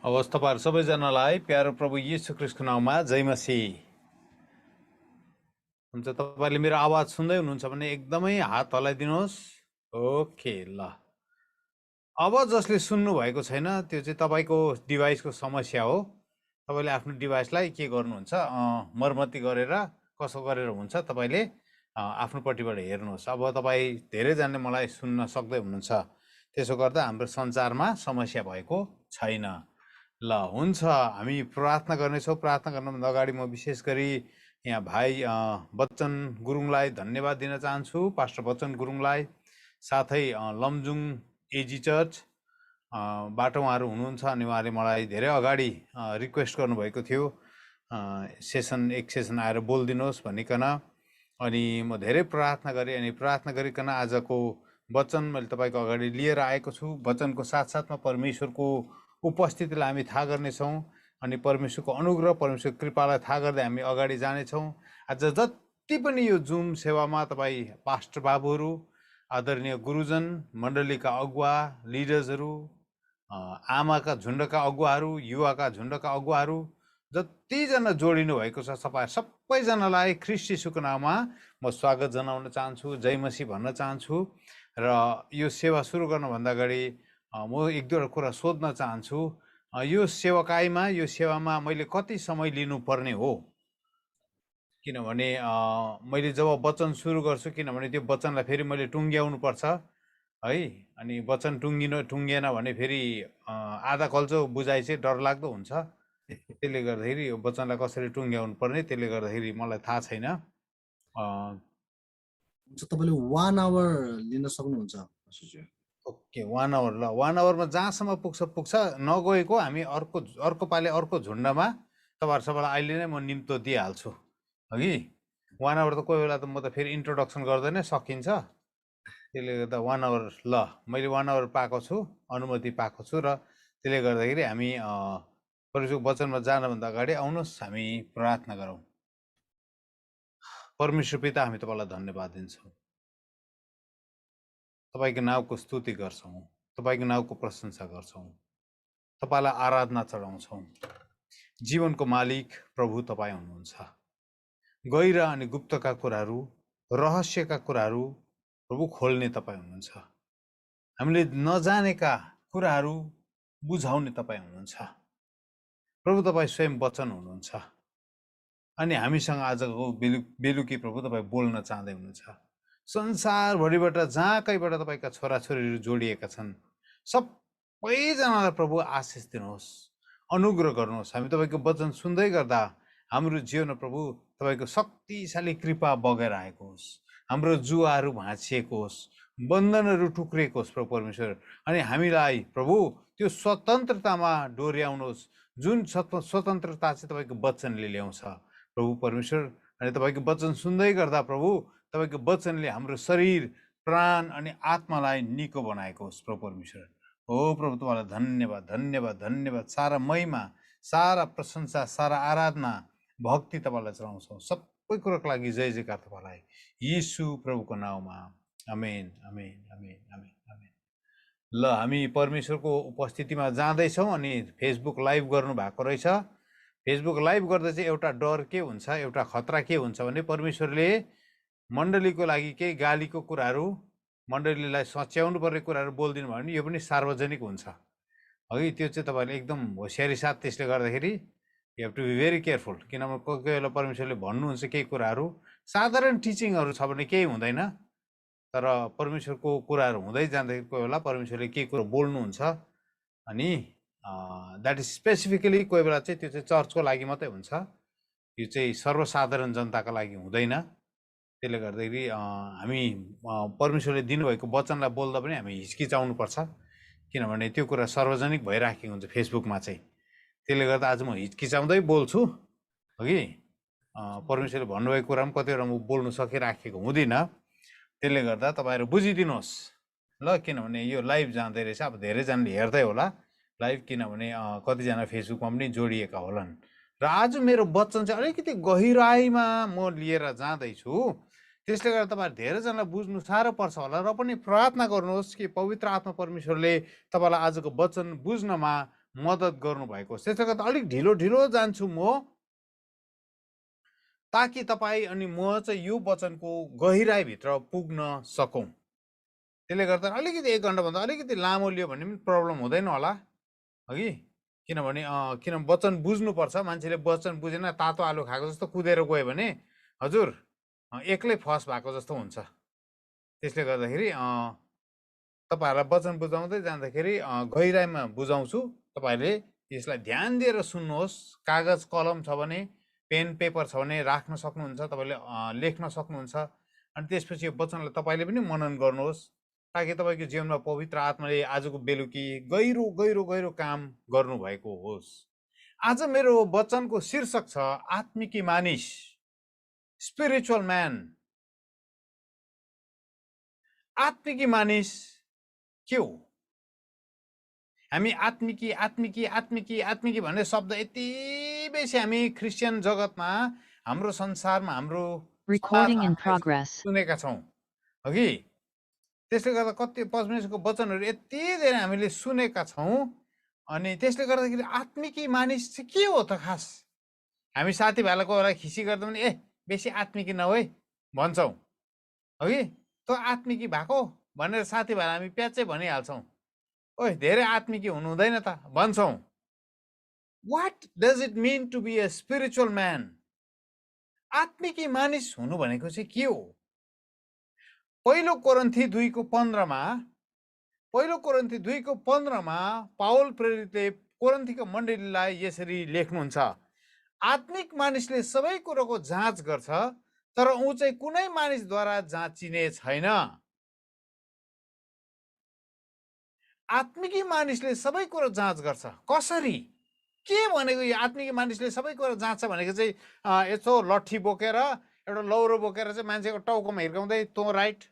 हवस् तपाईहरु सबैजनालाई प्यारो प्रभु येशू ख्रीष्टको नाममा जय मसीह। हुन्छ, तपाईले मेरो आवाज सुन्दै हुनुहुन्छ भने एकदमै हात हल्लाइदिनुहोस्। ओके, ल। अब जसले सुन्नु भएको छैन त्यो चाहिँ तपाईको डिभाइसको समस्या हो। तपाईले आफ्नो डिभाइसलाई के गर्नुहुन्छ, मर्मती गरेर कसो गरेर हुन्छ तपाईले आफ्नो पट्टिबाट हेर्नुहोस्। अब तपाई धेरैजनाले मलाई सुन्न सक्दै हुनुहुन्छ, त्यसो गर्दा हाम्रो सञ्चारमा समस्या भएको छैन। ल, हुन्छ, हामी प्रार्थना गर्नेछौँ। प्रार्थना गर्नुभन्दा अगाडि म विशेष गरी यहाँ भाइ बच्चन गुरुङलाई धन्यवाद दिन चाहन्छु, पास्टर बच्चन गुरुङलाई। साथै लमजुङ एजी चर्च बाट उहाँहरू हुनुहुन्छ अनि उहाँले मलाई धेरै अगाडि रिक्वेस्ट गर्नुभएको थियो एक सेसन आएर बोलिदिनुहोस् भनिकन। अनि म धेरै प्रार्थना गरेँ अनि प्रार्थना गरिकन आजको वचन मैले तपाईँको अगाडि लिएर आएको छु। वचनको साथसाथमा परमेश्वरको उपस्थितिलाई हामी थाहा गर्नेछौँ अनि परमेश्वरको अनुग्रह परमेश्वरको कृपालाई थाहा गर्दै हामी अगाडि जानेछौँ। आज जति पनि यो जुम सेवामा तपाईँ पास्टर बाबुहरू, आदरणीय गुरुजन, मण्डलीका अगुवा, लिडर्सहरू, आमाका झुन्डका अगुवाहरू, युवाका झुन्डका अगुवाहरू, जतिजना जोडिनु भएको छ सबैजनालाई ख्रीष्ट येशूको नाममा म स्वागत जनाउन चाहन्छु, जय मसीह भन्न चाहन्छु। र यो सेवा सुरु गर्नुभन्दा अगाडि म एक दुईवटा कुरा सोध्न चाहन्छु। यो सेवाकाईमा यो सेवामा मैले कति समय लिनुपर्ने हो? किनभने मैले जब वचन सुरु गर्छु, किनभने त्यो वचनलाई फेरि मैले टुङ्ग्याउनु पर्छ है। अनि वचन टुङ्गिएन भने फेरि आधा कल्चो बुझाइ चाहिँ डरलाग्दो हुन्छ। त्यसले गर्दाखेरि यो वचनलाई कसरी टुङ्ग्याउनु पर्ने, त्यसले गर्दाखेरि मलाई थाहा छैन। तपाईले 1 आवर लिन सक्नुहुन्छ। Okay, 1 hour. ल, 1 आवरमा जहाँसम्म पुग्छ नगएको हामी अर्को पाले अर्को झुन्डमा तपाईँहरू सबैलाई अहिले नै म निम्तो दिइहाल्छु अघि। 1 आवर त कोही बेला त म त फेरि इन्ट्रोडक्सन गर्दैन सकिन्छ। त्यसले गर्दा 1 आवर, ल, मैले 1 आवर पाएको छु, अनुमति पाएको छु। र त्यसले गर्दाखेरि हामी परमेश्वरको वचनमा जानुभन्दा अगाडि आउनुहोस् हामी प्रार्थना गरौँ। परमेश्वर पिता, हामी तपाईँलाई धन्यवाद दिन्छौँ, तपाईँको नाउँको स्तुति गर्छौँ, तपाईँको नाउँको प्रशंसा गर्छौँ, तपाईँलाई आराधना चढाउँछौँ। जीवनको मालिक प्रभु तपाईँ हुनुहुन्छ। गहिर अनि गुप्तका कुराहरू, रहस्यका कुराहरू प्रभु खोल्ने तपाईँ हुनुहुन्छ। हामीले नजानेका कुराहरू बुझाउने तपाईँ हुनुहुन्छ। प्रभु तपाईँ स्वयं वचन हुनुहुन्छ अनि हामीसँग आजको बेलुकी प्रभु तपाईँ बोल्न चाहँदै हुनुहुन्छ। संसारभरिबाट जहाँ कहीँबाट तपाईँका छोराछोरीहरू जोडिएका छन् सबैजनालाई प्रभु आशिष दिनुहोस्, अनुग्रह गर्नुहोस्। हामी तपाईँको वचन सुन्दै गर्दा हाम्रो जीवनमा प्रभु तपाईँको शक्तिशाली कृपा बगेर आएको होस्, हाम्रो जुवाहरू भाँचिएको होस्, बन्धनहरू टुक्रिएको होस् प्रभु परमेश्वर। अनि हामीलाई प्रभु त्यो स्वतन्त्रतामा डोर्याउनुहोस्, जुन स्वतन्त्रता चाहिँ तपाईँको वचनले ल्याउँछ प्रभु परमेश्वर। अनि तपाईँको वचन सुन्दै गर्दा प्रभु तपाईँको वचनले हाम्रो शरीर, प्राण अनि आत्मालाई निको बनाएको होस् प्रभु परमेश्वर। हो प्रभु, तपाईँलाई धन्यवाद धन्यवाद धन्यवाद। सारा महिमा, सारा प्रशंसा, सारा आराधना, भक्ति तपाईँलाई चढाउँछौँ। सबै कुरोको लागि जय जयकार तपाईँलाई, यीशु प्रभुको नाउँमा, आमेन आमेन आमेन आमेन आमेन। ल, हामी परमेश्वरको उपस्थितिमा जाँदैछौँ अनि फेसबुक लाइभ गर्नु भएको रहेछ। फेसबुक लाइभ गर्दा चाहिँ एउटा डर के हुन्छ, एउटा खतरा के हुन्छ भने परमेश्वरले मण्डलीको लागि केही गालीको कुराहरू, मण्डलीलाई सच्याउनु पर्ने कुराहरू बोलिदिनु भयो भने यो पनि सार्वजनिक हुन्छ अघि। त्यो चाहिँ तपाईँले एकदम होसियारी साथ त्यसले गर्दाखेरि you have to be very careful. किनभने कोही कोही बेला परमेश्वरले भन्नुहुन्छ केही कुराहरू, साधारण टिचिङहरू छ भने केही हुँदैन, तर परमेश्वरको कुराहरू हुँदै जाँदाखेरि कोही बेला परमेश्वरले केही कुरो बोल्नुहुन्छ अनि द्याट इज स्पेसिफिकली कोही बेला चाहिँ त्यो चाहिँ चर्चको लागि मात्रै हुन्छ, यो चाहिँ सर्वसाधारण जनताको लागि हुँदैन। त्यसले गर्दाखेरि हामी परमेश्वरले दिनुभएको वचनलाई बोल्दा पनि हामी हिचकिचाउनुपर्छ, किनभने त्यो कुरा सार्वजनिक भइराखेको हुन्छ फेसबुकमा चाहिँ। त्यसले गर्दा आज म हिचकिचाउँदै बोल्छु हगि। परमेश्वरले भन्नुभएको कुरा पनि कतिवटा म बोल्नु सकिराखेको हुँदिनँ। त्यसले गर्दा तपाईँहरू बुझिदिनुहोस् ल, किनभने यो लाइभ जाँदै रहेछ। अब धेरैजनाले हेर्दै होला लाइभ, किनभने कतिजना फेसबुकमा पनि जोडिएका होलान्। र आज मेरो वचन चाहिँ अलिकति गहिराइमा म लिएर जाँदैछु, त्यसले गर्दा तपाईँहरू धेरैजनालाई बुझ्नु साह्रो पर्छ होला। र पनि प्रार्थना गर्नुहोस् कि पवित्र आत्मा परमेश्वरले तपाईँलाई आजको वचन बुझ्नमा मद्दत गर्नुभएको होस्। त्यसले गर्दा अलिक ढिलो ढिलो जान्छु म, ताकि तपाईँ अनि म चाहिँ यो वचनको गहिराइभित्र पुग्न सकौँ। त्यसले गर्दा अलिकति 1 घन्टाभन्दा अलिकति लामो लियो भने पनि प्रब्लम हुँदैन होला, हगि? किनभने किन वचन बुझ्नुपर्छ। मान्छेले वचन बुझेन, तातो आलु खाएको जस्तो कुदेर गयो भने हजुर एक्लै फस भएको जस्तो हुन्छ। त्यसले गर्दाखेरि तपाईँहरूलाई वचन बुझाउँदै जाँदाखेरि गहिराइमा बुझाउँछु। तपाईँहरूले यसलाई ध्यान दिएर सुन्नुहोस्। कागज कलम छ भने, पेन पेपर छ भने राख्न सक्नुहुन्छ, तपाईँले लेख्न सक्नुहुन्छ। अनि त्यसपछि यो वचनलाई तपाईँले पनि मनन गर्नुहोस्, ताकि तपाईँको जीवनमा पवित्र आत्माले आजको बेलुकी गहिरो गहिरो गहिरो काम गर्नुभएको होस्। आज मेरो वचनको शीर्षक छ आत्मिकी मानिस, स्पिरिचुअल म्यान। आत्मिकी मानिस के हो? हामी आत्मिकी आत्मिकी आत्मिकी आत्मिकी भन्ने शब्द यति बेसी हामी क्रिस्चियन जगतमा, हाम्रो संसारमा, हाम्रो सुनेका छौँ, हगि? त्यसले गर्दा कति परमेश्वरको वचनहरू यति धेरै हामीले सुनेका छौँ। अनि त्यसले गर्दाखेरि आत्मिकी मानिस चाहिँ के हो त खास? हामी साथीभाइलाई कोही बेला खिसी गर्दा पनि बेसी आत्मिकी नभए भन्छौँ, हगि? तँ आत्मिकी भएको भनेर साथीभाइलाई हामी प्याचै भनिहाल्छौँ। ओइ धेरै आत्मिकी हुनु हुँदैन त भन्छौँ। What does it mean to be a spiritual man? आत्मिकी मानिस हुनु भनेको चाहिँ के हो? पहिलो कोरिन्थी 2:15 मा पाउल प्रेरितले कोरिन्थीको मण्डलीलाई यसरी लेख्नुहुन्छ, आत्मिक मानिसले सबै कुरोको जाँच गर्छ, तर ऊ चाहिँ कुनै मानिसद्वारा जाँचिने छैन। आत्मिकी मानिसले सबै कुरो जाँच गर्छ। कसरी? के भनेको यो आत्मिकी मानिसले सबै कुरो जाँच्छ भनेको चाहिँ यसो लट्ठी बोकेर, एउटा लौरो बोकेर चाहिँ मान्छेको टाउकोमा हिर्काउँदै तँ राइट,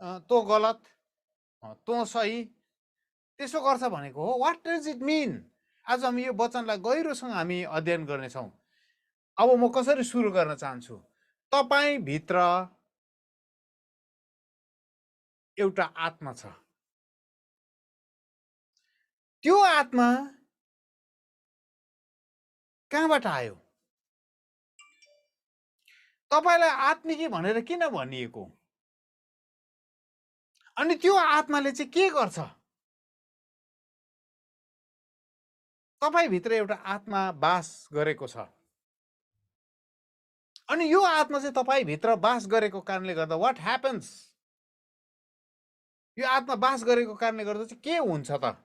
तँ गलत, तँ सही, त्यसो गर्छ भनेको हो? What does it mean? आज हामी यो वचनलाई गहिरोसँग हामी अध्ययन गर्नेछौँ। अब म कसरी सुरु गर्न चाहन्छु? तपाईँ भित्र एउटा आत्मा छ। त्यो आत्मा कहाँबाट आयो? तपाईँलाई आत्मिकी भनेर किन भनिएको? अनि त्यो आत्माले चाहिँ के गर्छ? तपाईँ भित्र एउटा आत्मा बास गरेको छ। अनि यो आत्मा चाहिँ तपाईँ भित्र बास गरेको कारणले गर्दा व्हाट ह्यापन्स? यो आत्मा बास गरेको कारणले गर्दा चाहिँ के हुन्छ त?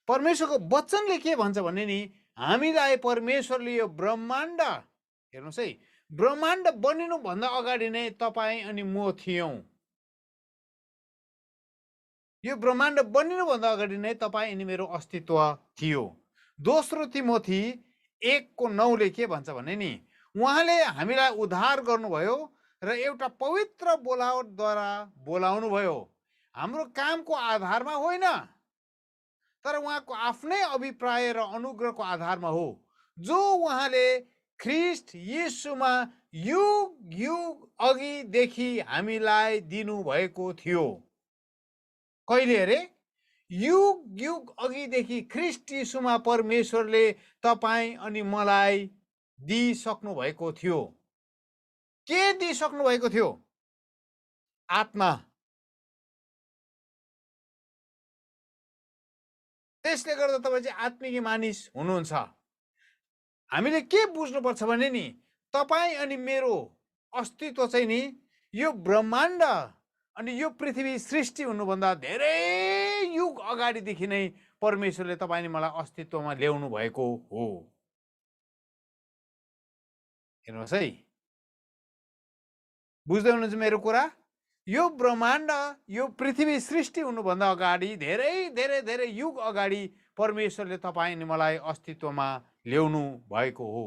परमेश्वरको वचनले के भन्छ भने नि, हामीलाई परमेश्वरले यो ब्रह्माण्ड, हेर्नुहोस् है, ब्रह्माण्ड बनिनुभन्दा अगाडि नै तपाईँ अनि म थियौँ। यो ब्रह्माण्ड बनिनुभन्दा अगाडि नै तपाईँ अनि मेरो अस्तित्व थियो। दोस्रो तिमोथी 1:9 के भन्छ भने नि, उहाँले हामीलाई उद्धार गर्नुभयो र एउटा पवित्र बोलावटद्वारा बोलाउनु भयो, हाम्रो कामको आधारमा होइन, तर उहाँको आफ्नै अभिप्राय र अनुग्रहको आधारमा हो, जो उहाँले ख्रीष्ट येशूमा युग युग अघिदेखि हामीलाई दिनुभएको थियो। कहिले अरे? युग युग अघिदेखि ख्रीष्ट येशूमा परमेश्वरले तपाईँ अनि मलाई दिइसक्नु भएको थियो। के दिइसक्नु भएको थियो? आत्मा। त्यसले गर्दा तपाईँ चाहिँ आत्मिकी मानिस हुनुहुन्छ। हामीले के बुझ्नुपर्छ भने नि, तपाईँ अनि मेरो अस्तित्व चाहिँ नि यो ब्रह्माण्ड अनि यो पृथ्वी सृष्टि हुनुभन्दा धेरै युग अगाडिदेखि नै परमेश्वरले तपाईँ अनि मलाई अस्तित्वमा ल्याउनु भएको हो। हेर्नुहोस् है, बुझ्दै हुनुहुन्छ मेरो कुरा? यो ब्रह्माण्ड, यो पृथ्वी सृष्टि हुनुभन्दा अगाडि धेरै धेरै धेरै युग अगाडि परमेश्वरले तपाईँ अनि मलाई अस्तित्वमा ल्याउनु भएको हो।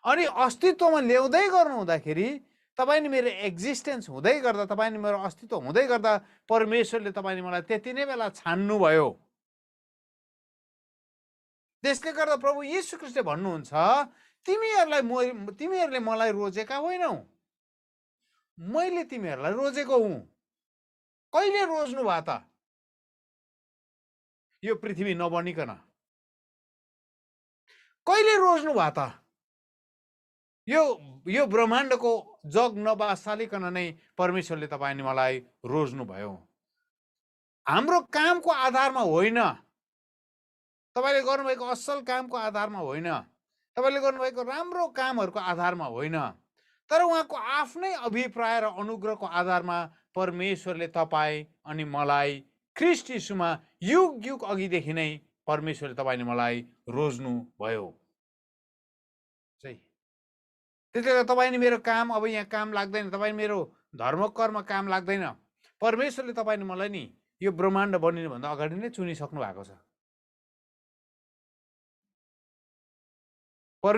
अनि अस्तित्वमा ल्याउँदै गर्नु हुँदाखेरि, तपाईँ नि मेरो एक्जिस्टेन्स हुँदै गर्दा, तपाईँ नि मेरो अस्तित्व हुँदै गर्दा परमेश्वरले तपाईँ नि मलाई त्यति नै बेला छान्नुभयो। त्यसले गर्दा प्रभु येशू ख्रीष्टले भन्नुहुन्छ, तिमीहरूले मलाई रोजेका होइनौ, मैले तिमीहरूलाई रोजेको हुँ। कहिले रोज्नु भयो त? यो पृथ्वी नबनिकन कहिले रोज्नु भयो त? यो ब्रह्माण्डको जग नबासालिकन नै परमेश्वरले तपाईँ अनि मलाई रोज्नु भयो। हाम्रो कामको आधारमा होइन, तपाईँले गर्नुभएको असल कामको आधारमा होइन, तपाईँले गर्नुभएको राम्रो कामहरूको आधारमा होइन, तर उहाँको आफ्नै अभिप्राय र अनुग्रहको आधारमा परमेश्वरले तपाईँ अनि मलाई ख्रीष्ट यीशुमा युग युग अघिदेखि नै परमेश्वरले तपाईँ अनि मलाई रोज्नु भयो। त्यसले गर्दा तपाईँ नि मेरो काम अब यहाँ काम लाग्दैन, तपाईँ मेरो धर्म कर्म काम लाग्दैन। परमेश्वरले तपाईँ नि मलाई नि यो ब्रह्माण्ड बनिनुभन्दा अगाडि नै चुनिसक्नु भएको छ।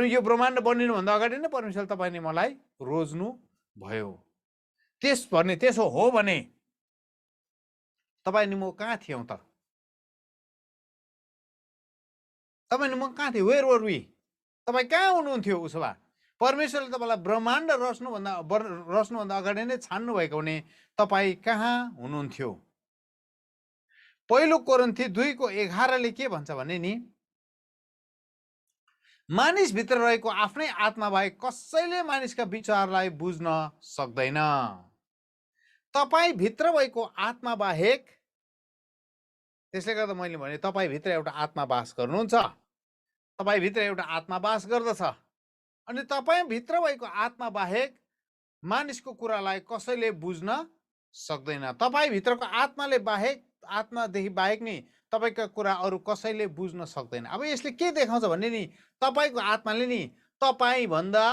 यो ब्रह्माण्ड बनिनुभन्दा अगाडि नै परमेश्वरले तपाईँ नि मलाई रोज्नु भयो। त्यसो हो भने तपाईँ नि म कहाँ थियौँ त? तपाईँ नि म कहाँ थिएँ? Where were we? तपाईँ कहाँ हुनुहुन्थ्यो? उसो भए परमेश्वरले तपाईँलाई ब्रह्माण्ड रच्नुभन्दा अगाडि नै छान्नु भएको भने तपाईँ कहाँ हुनुहुन्थ्यो? पहिलो कोरिन्थी 2:11 के भन्छ भने नि, मानिसभित्र रहेको आफ्नै आत्मा बाहेक कसैले मानिसका विचारलाई बुझ्न सक्दैन। तपाईँ भित्र भएको आत्मा बाहेक, त्यसले गर्दा मैले भने तपाईँ भित्र एउटा आत्मा वास गर्नुहुन्छ, तपाईँ भित्र एउटा आत्मा वास गर्दछ, अनि तपाईँ भित्र भएको आत्मा बाहेक मानिसको कुरालाई कसैले बुझ्न सक्दैन। तपाईँ भित्रको आत्माले बाहेक, आत्मादेखि बाहेक नि तपाईँका कुरा अरू कसैले बुझ्न सक्दैन। अब यसले के देखाउँछ भने नि, तपाईँको आत्माले नि तपाईँ भन्दा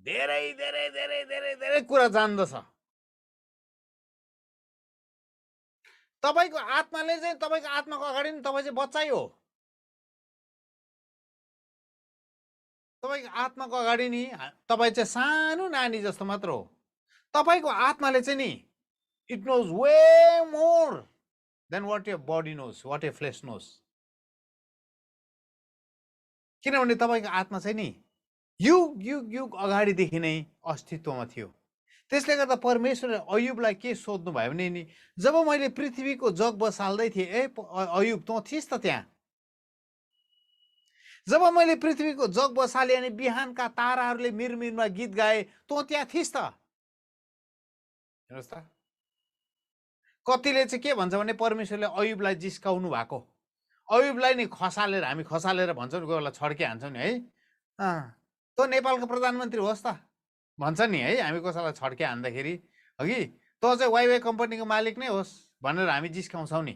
धेरै धेरै धेरै धेरै धेरै कुरा जान्दछ। तपाईँको आत्माले चाहिँ, तपाईँको आत्माको अगाडि नि तपाईँ चाहिँ बच्चै हो। तपाईँको आत्माको अगाडि नि तपाईँ चाहिँ सानो नानी जस्तो मात्र हो। तपाईँको आत्माले चाहिँ नि it knows way more than what your body knows, what your flesh knows. किनभने तपाईँको आत्मा चाहिँ नि युग युग युग अगाडिदेखि नै अस्तित्वमा थियो। त्यसले गर्दा परमेश्वरले अयुबलाई के सोध्नु भयो भने नि, जब मैले पृथ्वीको जग बसाल्दै थिएँ, अयुब तँ थिइस् त त्यहाँ? जब मैले पृथ्वीको जग बसालेँ अनि बिहानका ताराहरूले मिरमिरमा गीत गाए, तँ त्यहाँ थिइस् त? हेर्नुहोस् त, कतिले चाहिँ के भन्छ भने परमेश्वरले अयुबलाई जिस्काउनु भएको, अयुबलाई नि खसालेर, हामी खसालेर भन्छौँ नि, कोही बेला छड्के हान्छौँ नि है, तँ नेपालको प्रधानमन्त्री होस् त भन्छ नि है, हामी कसैलाई छड्के हान्दाखेरि, अघि तँ चाहिँ वाइवाई कम्पनीको मालिक नै होस् भनेर हामी जिस्काउँछौँ नि,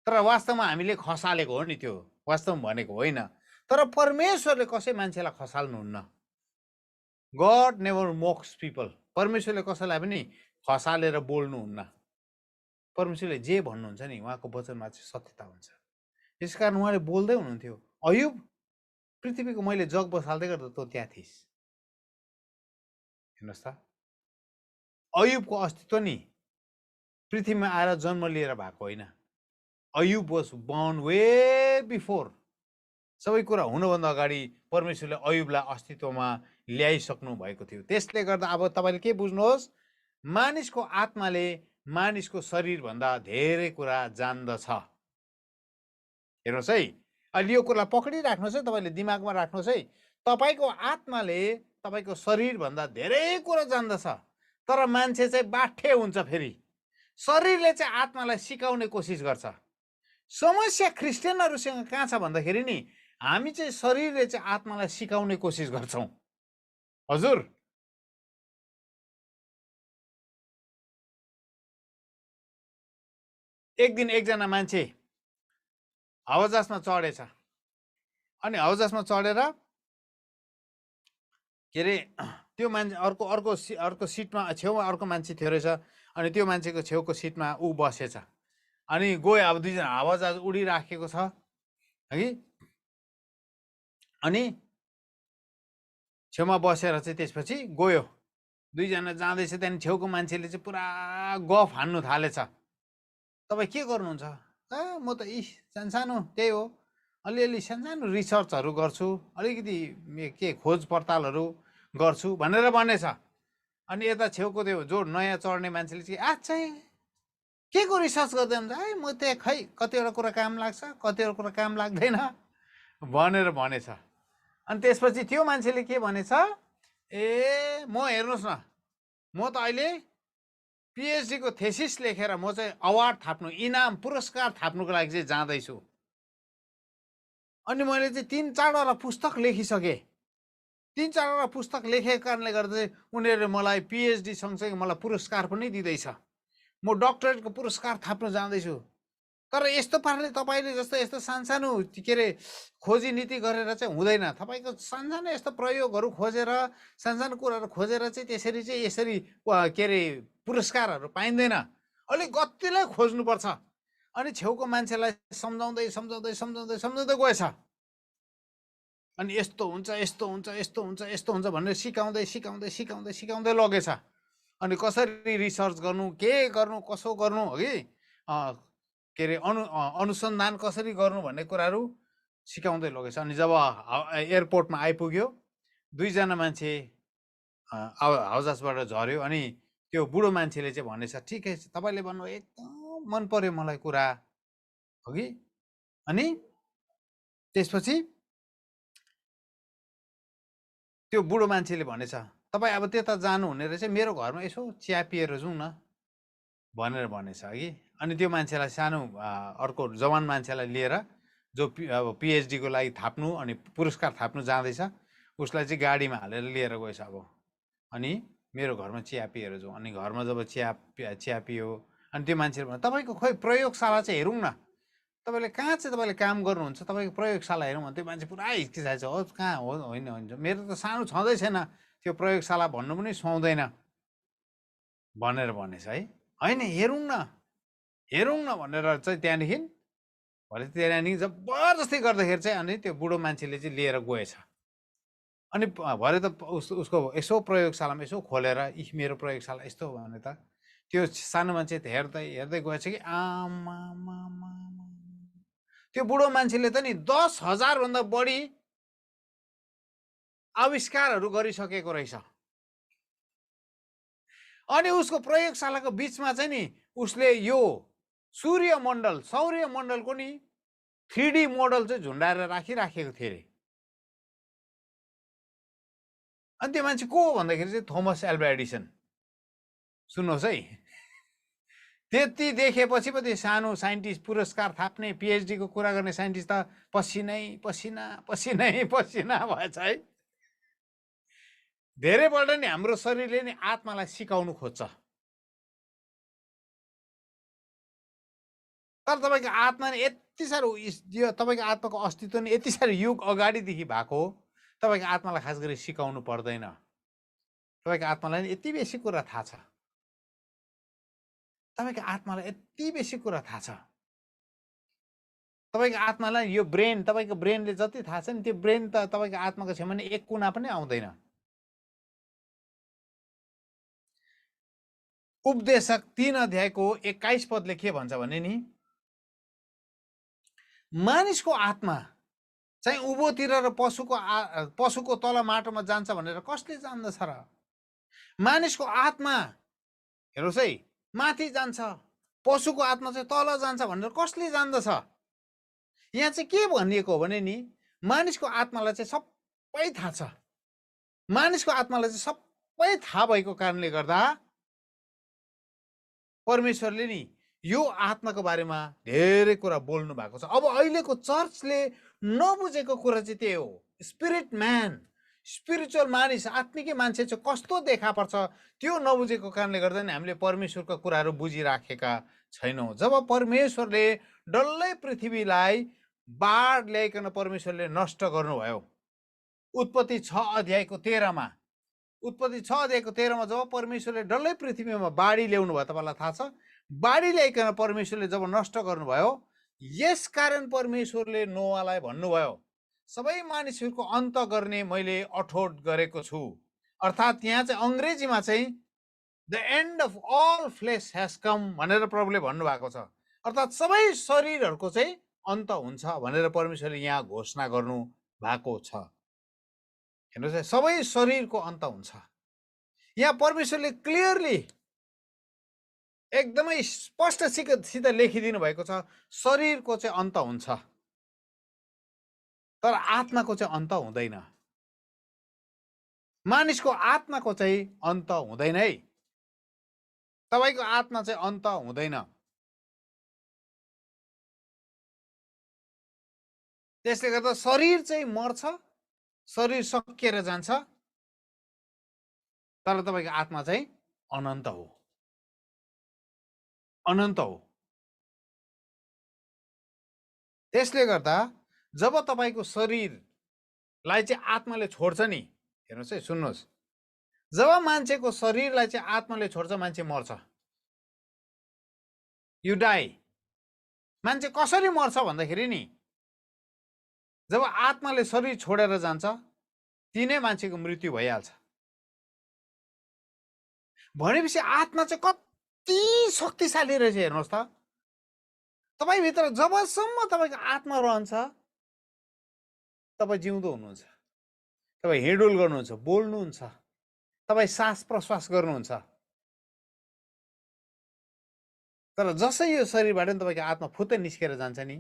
तर वास्तवमा हामीले खसालेको हो नि, त्यो वास्तवमा भनेको होइन। तर परमेश्वरले कसै मान्छेलाई खसाल्नुहुन्न। God never mocks people. परमेश्वरले कसैलाई पनि खसालेर बोल्नुहुन्न। परमेश्वरले जे भन्नुहुन्छ नि उहाँको वचनमा चाहिँ सत्यता हुन्छ। यसकारण उहाँले बोल्दै हुनुहुन्थ्यो, अयुब पृथ्वीको मैले जग बसाल्दै गर्दा तँ त्यहाँ थिइस्। हेर्नुहोस् त, अयुबको अस्तित्व नि पृथ्वीमा आएर जन्म लिएर भएको होइन। Ayub was born way before. सबै कुरा हुनुभन्दा अगाडि परमेश्वरले अयुबलाई अस्तित्वमा ल्याइसक्नु भएको थियो। त्यसले गर्दा अब तपाईँले के बुझ्नुहोस्, मानिसको आत्माले मानिसको शरीरभन्दा धेरै कुरा जान्दछ। हेर्नुहोस् है, अहिले यो कुरा पक्रिराख्नुहोस् है, तपाईँले दिमागमा राख्नुहोस् है। तपाईँको आत्माले तपाईँको शरीरभन्दा धेरै कुरा जान्दछ, तर मान्छे चाहिँ बाठे हुन्छ। फेरि शरीरले चाहिँ आत्मालाई सिकाउने कोसिस गर्छ। समस्या क्रिस्चियनहरूसँग कहाँ छ भन्दाखेरि नि, हामी चाहिँ शरीरले चाहिँ आत्मालाई सिकाउने कोसिस गर्छौँ। हजुर, एक दिन एकजना मान्छे हावाजहाजमा चढेछ, अनि हावाजहाजमा चढेर के अरे त्यो मान्छे अर्को सिटमा छेउमा अर्को मान्छे थियो रहेछ, अनि त्यो मान्छेको छेउको सिटमा ऊ बसेछ। अनि गयो, अब दुईजना हावाजहाज उडिराखेको छ है, अनि छेउमा बसेर चाहिँ त्यसपछि गयो, दुईजना जाँदैछ। त्यहाँदेखि छेउको मान्छेले चाहिँ पुरा गफ हान्नु थालेछ। तपाईँ के गर्नुहुन्छ? म त सानो त्यही हो, अलिअलि सानो रिसर्चहरू गर्छु, अलिकति के खोज पर्तालहरू गर्छु भनेर भनेछ। अनि यता छेउको त्यो जो नयाँ चढ्ने मान्छेले चाहिँ, अच्छा के को रिसर्च गर्दै हुन्छ है म त्यहाँ खै कतिवटा कुरा काम लाग्छ कतिवटा कुरा काम लाग्दैन भनेर भनेछ। अनि त्यसपछि त्यो मान्छेले के भनेछ, ए म हेर्नुहोस् न, म त अहिले पिएचडी को थेसिस लेखेर म चाहिँ अवार्ड थाप्नु, इनाम पुरस्कार थाप्नुको लागि चाहिँ जाँदैछु। अनि मैले चाहिँ 3-4वटा पुस्तक लेखिसकेँ। 3-4वटा पुस्तक लेखेको कारणले गर्दा चाहिँ उनीहरूले मलाई पिएचडी सँगसँगै मलाई पुरस्कार पनि दिँदैछ। म डक्टरेटको पुरस्कार थाप्न जाँदैछु। तर यस्तो पाराले तपाईँले जस्तो यस्तो सानसानो के अरे खोजी नीति गरेर चाहिँ हुँदैन। तपाईँको सानसानो यस्तो प्रयोगहरू खोजेर सानसानो कुराहरू खोजेर चाहिँ त्यसरी चाहिँ यसरी के अरे पुरस्कारहरू पाइँदैन। अलिक गतिलाई खोज्नुपर्छ। अनि छेउको मान्छेलाई सम्झाउँदै सम्झाउँदै सम्झाउँदै सम्झाउँदै गएछ। अनि यस्तो हुन्छ यस्तो हुन्छ यस्तो हुन्छ यस्तो हुन्छ भनेर सिकाउँदै सिकाउँदै सिकाउँदै सिकाउँदै लगेछ। अनि कसरी रिसर्च गर्नु, के गर्नु, कसो गर्नु, हो कि के अरे अनुसन्धान कसरी गर्नु भन्ने कुराहरू सिकाउँदै लगेछ। अनि जब एयरपोर्टमा आइपुग्यो, 2जना मान्छे हवाईजहाजबाट झऱ्यो। अनि त्यो बुढो मान्छेले चाहिँ भनेछ, ठिकै छ तपाईँले भन्नु एकदम मन पर्यो मलाई कुरा, हो कि। अनि त्यसपछि त्यो बुढो मान्छेले भनेछ, तपाईँ अब त्यता जानुहुने रहेछ, मेरो घरमा यसो चिया पिएर जाउँ न भनेर भनेछ कि। अनि त्यो मान्छेलाई सानो अर्को जवान मान्छेलाई लिएर जो अब पिएचडीको लागि थाप्नु अनि पुरस्कार थाप्नु जाँदैछ, उसलाई चाहिँ गाडीमा हालेर लिएर गएछ। अब अनि मेरो घरमा चिया पिएर जाउँ। अनि घरमा जब चिया पियो, अनि त्यो मान्छेले भन्यो, तपाईँको खोइ प्रयोगशाला चाहिँ हेरौँ न, तपाईँले कहाँ चाहिँ तपाईँले काम गर्नुहुन्छ, तपाईँको प्रयोगशाला हेरौँ भने त्यो मान्छे पुरा हिचकिचाएछ। हो कहाँ हो, होइन होइन मेरो त सानो छँदै छैन, त्यो प्रयोगशाला भन्नु पनि सुहाउँदैन भनेर भनेछ है। होइन हेरौँ न भनेर चाहिँ त्यहाँदेखि भरे त्यहाँदेखि जबरजस्ती गर्दाखेरि चाहिँ अनि त्यो बुढो मान्छेले चाहिँ लिएर गएछ। अनि भरे त उसको यसो प्रयोगशालामा यसो खोलेर मेरो प्रयोगशाला यस्तो भने त त्यो सानो मान्छे त हेर्दै हेर्दै गएछ कि आमा, त्यो बुढो मान्छेले त नि 10,000 भन्दा बढी आविष्कारहरू गरिसकेको रहेछ। अनि उसको प्रयोगशालाको बिचमा चाहिँ नि उसले यो सौर्यमण्डलको नि 3D मोडल चाहिँ झुन्डाएर राखिराखेको थियो अरे। अनि त्यो मान्छे को हो भन्दाखेरि चाहिँ थोमस एल्वा एडिसन। सुन्नुहोस् है, त्यति देखेपछि पो त्यो सानो साइन्टिस्ट पुरस्कार थाप्ने पिएचडी को कुरा गर्ने साइन्टिस्ट त पसिनै पसिना पसिनै पसिना भएछ है। धेरैपल्ट नि हाम्रो शरीरले नि आत्मालाई सिकाउनु खोज्छ, तर तपाईँको आत्मा नि यति साह्रो तपाईँको आत्माको अस्तित्व नि यति साह्रो युग अगाडिदेखि भएको हो, तपाईँको आत्मालाई खास गरी सिकाउनु पर्दैन। तपाईँको आत्मालाई नि यति बेसी कुरा थाहा छ, तपाईँको आत्मालाई यति बेसी कुरा थाहा छ। तपाईँको आत्मालाई यो ब्रेन, तपाईँको ब्रेनले जति थाहा छ नि त्यो ब्रेन त तपाईँको आत्माको छेउमा नि एक कुना पनि आउँदैन। उपदेशक 3:21 पदले के भन्छ भने नि, मानिसको आत्मा चाहिँ उँभोतिर र पशुको तल माटोमा जान्छ भनेर कसले जान्दछ र? मानिसको आत्मा हेर्नुहोस् है माथि जान्छ, पशुको आत्मा चाहिँ तल जान्छ भनेर कसले जान्दछ? यहाँ चाहिँ के भनिएको हो भने नि, मानिसको आत्मालाई चाहिँ सबै थाहा छ। मानिसको आत्मालाई चाहिँ सबै थाहा भएको कारणले गर्दा परमेश्वरले नि यो आत्माको बारेमा धेरै कुरा बोल्नु भएको छ। अब अहिलेको चर्चले नबुझेको कुरा चाहिँ त्यही हो, स्पिरिट म्यान, स्पिरिचुअल मानिस, आत्मिकै मान्छे चाहिँ कस्तो देखा पर्छ त्यो नबुझेको कारणले गर्दा नि हामीले परमेश्वरका कुराहरू बुझिराखेका छैनौँ। जब परमेश्वरले डल्लै पृथ्वीलाई बाढ ल्याइकन परमेश्वरले नष्ट गर्नुभयो, उत्पत्ति 6:13मा, उत्पत्ति 6:13मा जब परमेश्वरले डल्लै पृथ्वीमा बाढी ल्याउनु भयो, तपाईँलाई थाहा छ, बाढी ल्याइकन परमेश्वरले जब नष्ट गर्नुभयो, यस कारण परमेश्वरले नोआलाई भन्नुभयो, सबै मानिसहरूको अन्त गर्ने मैले अठोट गरेको छु। अर्थात् यहाँ चाहिँ अङ्ग्रेजीमा चाहिँ the end of all flesh has come भनेर प्रभुले भन्नुभएको छ। अर्थात् सबै शरीरहरूको चाहिँ अन्त हुन्छ भनेर परमेश्वरले यहाँ घोषणा गर्नु भएको छ। हेर्नुहोस्, सबै शरीरको अन्त हुन्छ। यहाँ परमेश्वरले क्लियरली एकदमै स्पष्टसित लेखिदिनु भएको छ, शरीरको चाहिँ अन्त हुन्छ, तर आत्माको चाहिँ अन्त हुँदैन। मानिसको आत्माको चाहिँ अन्त हुँदैन है। तपाईँको आत्मा चाहिँ अन्त हुँदैन। त्यसले गर्दा शरीर चाहिँ मर्छ, शरीर सकिएर जान्छ, तर तपाईँको आत्मा चाहिँ अनन्त हो, अनन्त हो। त्यसले गर्दा जब तपाईँको शरीरलाई चाहिँ आत्माले छोड्छ नि, हेर्नुहोस् है, सुन्नुहोस्, जब मान्छेको शरीरलाई चाहिँ आत्माले छोड्छ, मान्छे मर्छ, यु डाई। मान्छे कसरी मर्छ भन्दाखेरि नि, जब आत्माले शरीर छोडेर जान्छ, तिनै मान्छेको मृत्यु भइहाल्छ। भनेपछि आत्मा चाहिँ कति शक्तिशाली रहेछ हेर्नुहोस् त। तपाईँभित्र जबसम्म तपाईँको आत्मा रहन्छ, तपाईँ जिउँदो हुनुहुन्छ, तपाईँ हिँडुल गर्नुहुन्छ, बोल्नुहुन्छ, तपाईँ सास प्रश्वास गर्नुहुन्छ। तर जसै यो शरीरबाट नि तपाईँको आत्मा फुत्तै निस्केर जान्छ नि,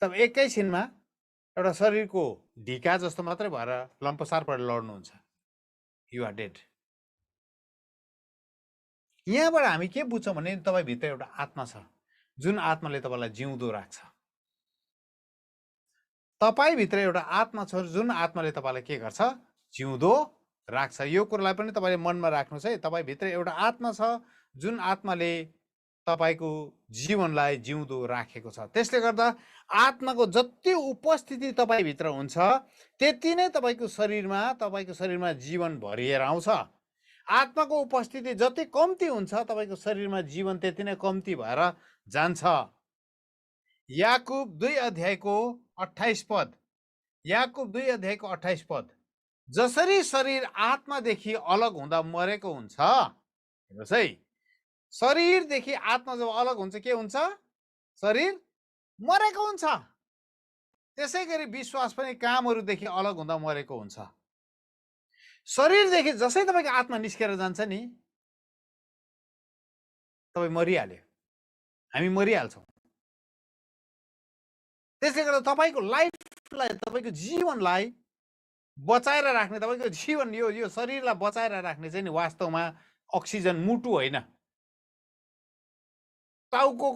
तब एकैछिनमा एउटा शरीरको ढिका जस्तो मात्रै भएर लम्पसार परेर लड्नुहुन्छ, यु आर डेड। यहाँबाट हामी के बुझ्छौँ भने तपाईँभित्र एउटा आत्मा छ, जुन आत्माले तपाईँलाई जिउँदो राख्छ। तपाईँभित्र एउटा आत्मा छ, जुन आत्माले तपाईँलाई के गर्छ, जिउँदो राख्छ। यो कुरालाई पनि तपाईँले मनमा राख्नुहोस् है। तपाईँभित्र एउटा आत्मा छ, जुन आत्माले तपाईँको जीवनलाई जिउँदो राखेको छ। त्यसले गर्दा आत्माको जति उपस्थिति तपाईँभित्र हुन्छ, त्यति नै तपाईँको शरीरमा जीवन भरिएर आउँछ। आत्माको उपस्थिति जति कम्ती हुन्छ, तपाईँको शरीरमा जीवन त्यति नै कम्ती भएर जान्छ। याकुब 2 अध्यायको 28 पद, याकुब 2 अध्यायको 28 पद, जसरी शरीर आत्मादेखि अलग हुँदा मरेको हुन्छ, हेर्नुहोस् है, शरीरदेखि आत्मा जब अलग हुन्छ के हुन्छ, शरीर मरेको हुन्छ। त्यसै गरी विश्वास पनि कामहरूदेखि अलग हुँदा मरेको हुन्छ। शरीरदेखि जसै तपाईँको आत्मा निस्केर जान्छ नि, तपाईँ मरिहाल्यो, हामी मरिहाल्छौँ। त्यसले गर्दा तपाईँको लाइफलाई, तपाईँको जीवनलाई बचाएर राख्ने, तपाईँको जीवन यो शरीरलाई बचाएर राख्ने चाहिँ नि वास्तवमा अक्सिजन मुटु होइन, टाउको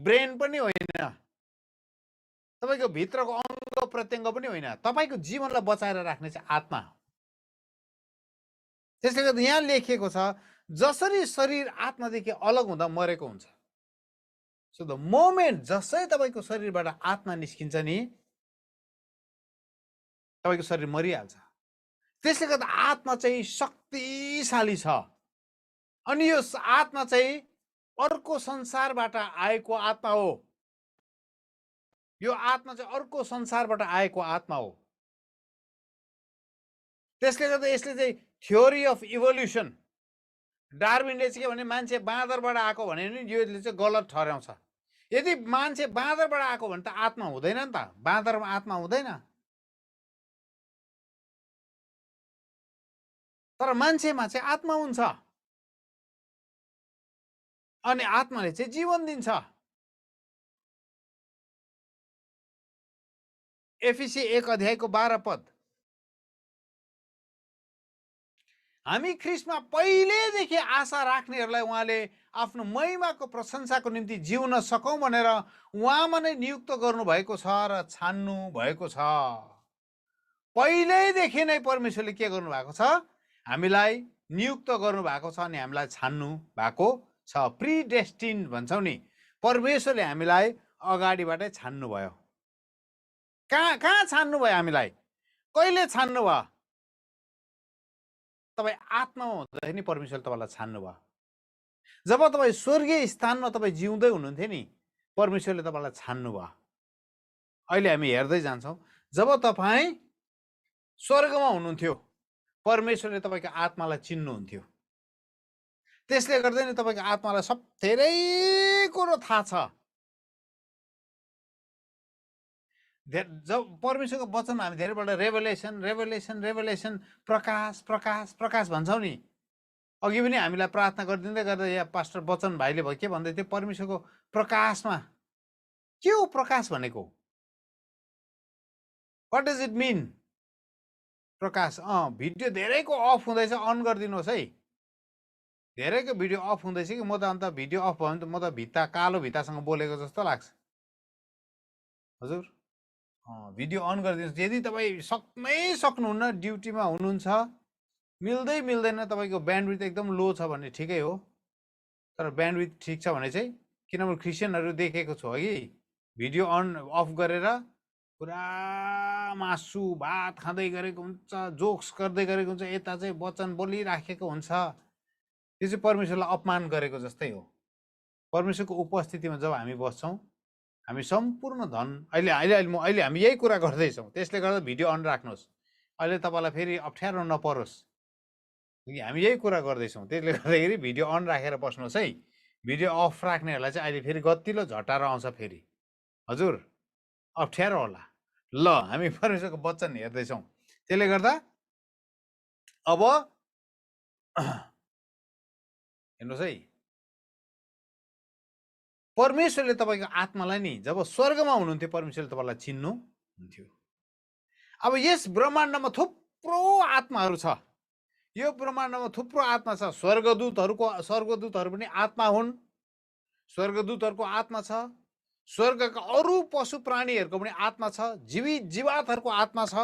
ब्रेन पनि होइन, तपाईँको भित्रको अङ्ग प्रत्यङ्ग पनि होइन, तपाईँको जीवनलाई बचाएर राख्ने चाहिँ आत्मा हो। त्यसले गर्दा यहाँ लेखिएको छ, जसरी शरीर आत्मादेखि अलग हुँदा मरेको हुन्छ। सो द मोमेन्ट जसै तपाईँको शरीरबाट आत्मा निस्किन्छ नि, तपाईँको शरीर मरिहाल्छ। त्यसले गर्दा आत्मा चाहिँ शक्तिशाली छ। अनि यो आत्मा चाहिँ अर्को संसारबाट आएको आत्मा हो। यो आत्मा चाहिँ अर्को संसारबाट आएको आत्मा हो। त्यसले गर्दा यसले चाहिँ थ्योरी अफ इभोल्युसन, डार्विनले चाहिँ के भने मान्छे बाँदरबाट आएको भने नि यसले चाहिँ गलत ठहराउँछ। यदि मान्छे बाँदरबाट आएको भने त आत्मा हुँदैन नि त, बाँदरमा आत्मा हुँदैन। तर मान्छेमा चाहिँ आत्मा हुन्छ, अनि आत्माले चाहिँ जीवन दिन्छ। एफिसी 1 अध्यायको 12 पद, हामी ख्रीष्टमा पहिलेदेखि आशा राख्नेहरूलाई उहाँले आफ्नो महिमाको प्रशंसाको निम्ति जिउन सकौँ भनेर उहाँमा नै नियुक्त गर्नुभएको छ र छान्नु भएको छ। पहिल्यैदेखि नै परमेश्वरले के गर्नुभएको छ, हामीलाई नियुक्त गर्नुभएको छ अनि हामीलाई छान्नु भएको छ। प्रिडेस्टिन्ड भन्छौँ नि, परमेश्वरले हामीलाई अगाडिबाटै छान्नुभयो। कहाँ छान्नुभयो हामीलाई, कहिले छान्नुभयो? तपाईँ आत्मामा हुँदाखेरि नि परमेश्वरले तपाईँलाई छान्नुभयो। जब तपाईँ स्वर्गीय स्थानमा तपाईँ जिउँदै हुनुहुन्थ्यो नि, परमेश्वरले तपाईँलाई छान्नुभयो। अहिले हामी हेर्दै जान्छौँ, जब तपाईँ स्वर्गमा हुनुहुन्थ्यो, परमेश्वरले तपाईँको आत्मालाई चिन्नुहुन्थ्यो। त्यसले गर्दा नि तपाईँको आत्मालाई सब धेरै कुरो थाहा छ। जब परमेश्वरको वचनमा हामी धेरैपल्ट रेभलेसन रेभलेसन रेभलेसन, प्रकाश प्रकाश प्रकाश भन्छौँ नि, अघि पनि हामीलाई प्रार्थना गरिदिँदै गर्दा यहाँ पास्टर बच्चन भाइले भयो के भन्दै थियो, परमेश्वरको प्रकाशमा। के हो प्रकाश भनेको? What does it mean prakash? Video धेरैको अफ हुँदैछ, अन गरिदिनुहोस् है। धेरैको भिडियो अफ हुँदैछ कि म त अन्त भिडियो अफ भयो भने त म त भित्ता कालो भित्तासँग बोलेको जस्तो लाग्छ। हजुर भिडियो अन गरिदिनुहोस्। यदि तपाईँ सक्नुहुन्न, ड्युटीमा हुनुहुन्छ, मिल्दैन, तपाईँको ब्यान्डविड्थ एकदम लो छ भने ठिकै हो। तर ब्यान्डविड्थ ठिक छ भने चाहिँ, किनभने क्रिस्चियनहरू देखेको छु कि भिडियो अन अफ गरेर पुरा मासु भात खाँदै गरेको हुन्छ, जोक्स गर्दै गरेको हुन्छ, यता चाहिँ वचन बोलिराखेको हुन्छ। त्यो चाहिँ परमेश्वरलाई अपमान गरेको जस्तै हो। परमेश्वरको उपस्थितिमा जब हामी बस्छौँ, हामी सम्पूर्ण धन अहिले हामी यही कुरा गर्दैछौँ। त्यसले गर्दा भिडियो अन राख्नुहोस्, अहिले तपाईँलाई फेरि अप्ठ्यारो नपरोस्। हामी यही कुरा गर्दैछौँ, त्यसले गर्दाखेरि भिडियो अन राखेर बस्नुहोस् है। भिडियो अफ राख्नेहरूलाई चाहिँ अहिले फेरि गतिलो झटारो आउँछ फेरि। हजुर अप्ठ्यारो होला। ल हामी परमेश्वरको वचन हेर्दैछौँ। त्यसले गर्दा अब हेर्नुहोस् है, परमेश्वरले तपाईँको आत्मालाई नि जब स्वर्गमा हुनुहुन्थ्यो, परमेश्वरले तपाईँलाई चिन्नुहुन्थ्यो। अब यस ब्रह्माण्डमा थुप्रो आत्माहरू छ। यो ब्रह्माण्डमा थुप्रो आत्मा छ। स्वर्गदूतहरू पनि आत्मा हुन्। स्वर्गदूतहरूको आत्मा छ। स्वर्गका अरू पशु प्राणीहरूको पनि आत्मा छ। जीवातहरूको आत्मा छ।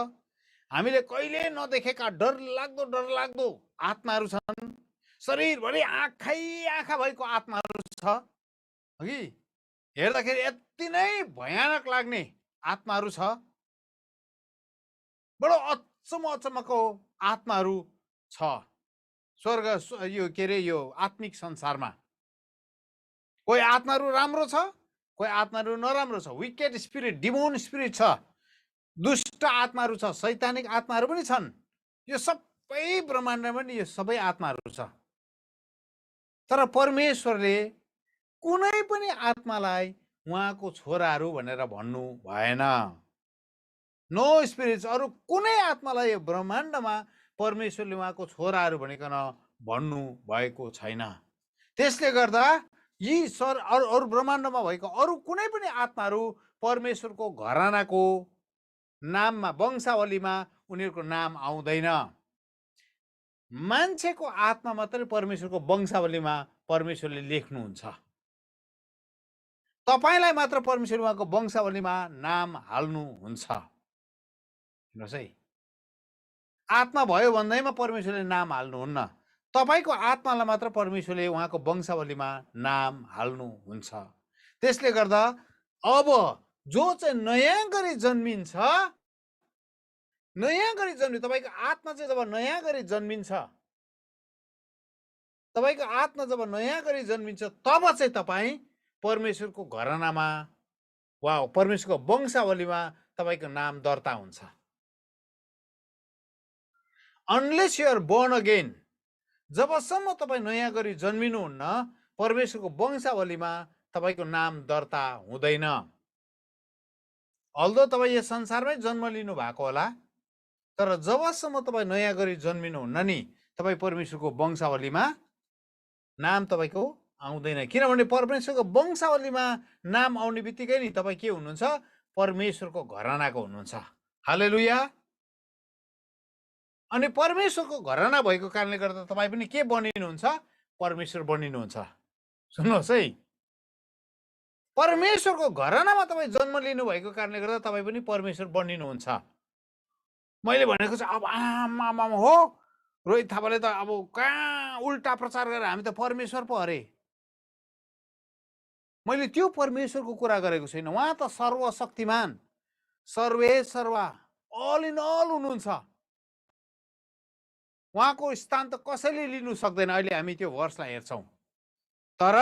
हामीले कहिले नदेखेका डरलाग्दो आत्माहरू छन्। शरीरभरि आँखा भएको आत्माहरू छ कि हेर्दाखेरि यति नै भयानक लाग्ने आत्माहरू छ। बडो अचम्मको आत्माहरू छ स्वर्ग, यो के अरे, यो आत्मिक संसारमा। कोही आत्माहरू राम्रो छ, कोही आत्माहरू नराम्रो छ। विकेड स्पिरिट, डिमोन स्पिरिट छ, दुष्ट आत्माहरू छ, शैतानिक आत्माहरू पनि छन्। यो सबै ब्रह्माण्डमा नि यो सबै आत्माहरू छ। तर परमेश्वरले कुनै पनि आत्मालाई उहाँको छोराहरू भनेर भन्नु भएन। नो स्पिरिट्स, अरू कुनै आत्मालाई यो ब्रह्माण्डमा परमेश्वरले उहाँको छोराहरू भनिकन भन्नु भएको छैन। त्यसले गर्दा यी अरू ब्रह्माण्डमा भएको अरू कुनै पनि आत्माहरू परमेश्वरको घरानाको नाममा, वंशावलीमा उनीहरूको नाम आउँदैन। मान्छेको आत्मा मात्रै परमेश्वरको वंशावलीमा परमेश्वरले लेख्नुहुन्छ। तपाईँलाई मात्र परमेश्वरले उहाँको वंशावलीमा नाम हाल्नुहुन्छ। हेर्नुहोस् है, आत्मा भयो भन्दैमा परमेश्वरले नाम हाल्नुहुन्न। तपाईँको आत्मालाई मात्र परमेश्वरले उहाँको वंशावलीमा नाम हाल्नुहुन्छ। त्यसले गर्दा अब जो चाहिँ नयाँ गरी जन्मिन्छ, तपाईँको आत्मा चाहिँ जब नयाँ गरी जन्मिन्छ, तपाईँको आत्मा जब नयाँ गरी जन्मिन्छ, तब चाहिँ तपाईँ परमेश्वरको घरानामा वा परमेश्वरको वंशावलीमा तपाईँको नाम दर्ता हुन्छ। Unless you are born again, जबसम्म तपाईँ नयाँ गरी जन्मिनुहुन्न, परमेश्वरको वंशावलीमा तपाईँको नाम दर्ता हुँदैन। अल्दो तपाईँ यस संसारमै जन्म लिनु भएको होला, तर जबसम्म तपाईँ नयाँ गरी जन्मिनुहुन्न नि, तपाईँ परमेश्वरको वंशावलीमा नाम तपाईँको आउँदैन। किनभने परमेश्वरको वंशावलीमा नाम आउने बित्तिकै नि तपाईँ के हुनुहुन्छ? परमेश्वरको घरानाको हुनुहुन्छ। हालेलुया। अनि परमेश्वरको घराना भएको कारणले गर्दा तपाईँ पनि के बनिनुहुन्छ? परमेश्वर बनिनुहुन्छ। सुन्नुहोस् है, परमेश्वरको घरानामा तपाईँ जन्म लिनु भएको कारणले गर्दा तपाईँ पनि परमेश्वर बनिनुहुन्छ। मैले भनेको चाहिँ अब आमा हो, रोहित थापाले त अब कहाँ उल्टा प्रचार गरेर हामी त परमेश्वर पो अरे। मैले त्यो परमेश्वरको कुरा गरेको छैन। उहाँ त सर्वशक्तिमान, सर्वे सर्वा, अल इन अल हुनुहुन्छ। उहाँको स्थान त कसैले लिनु सक्दैन। अहिले हामी त्यो वर्षलाई हेर्छौँ। तर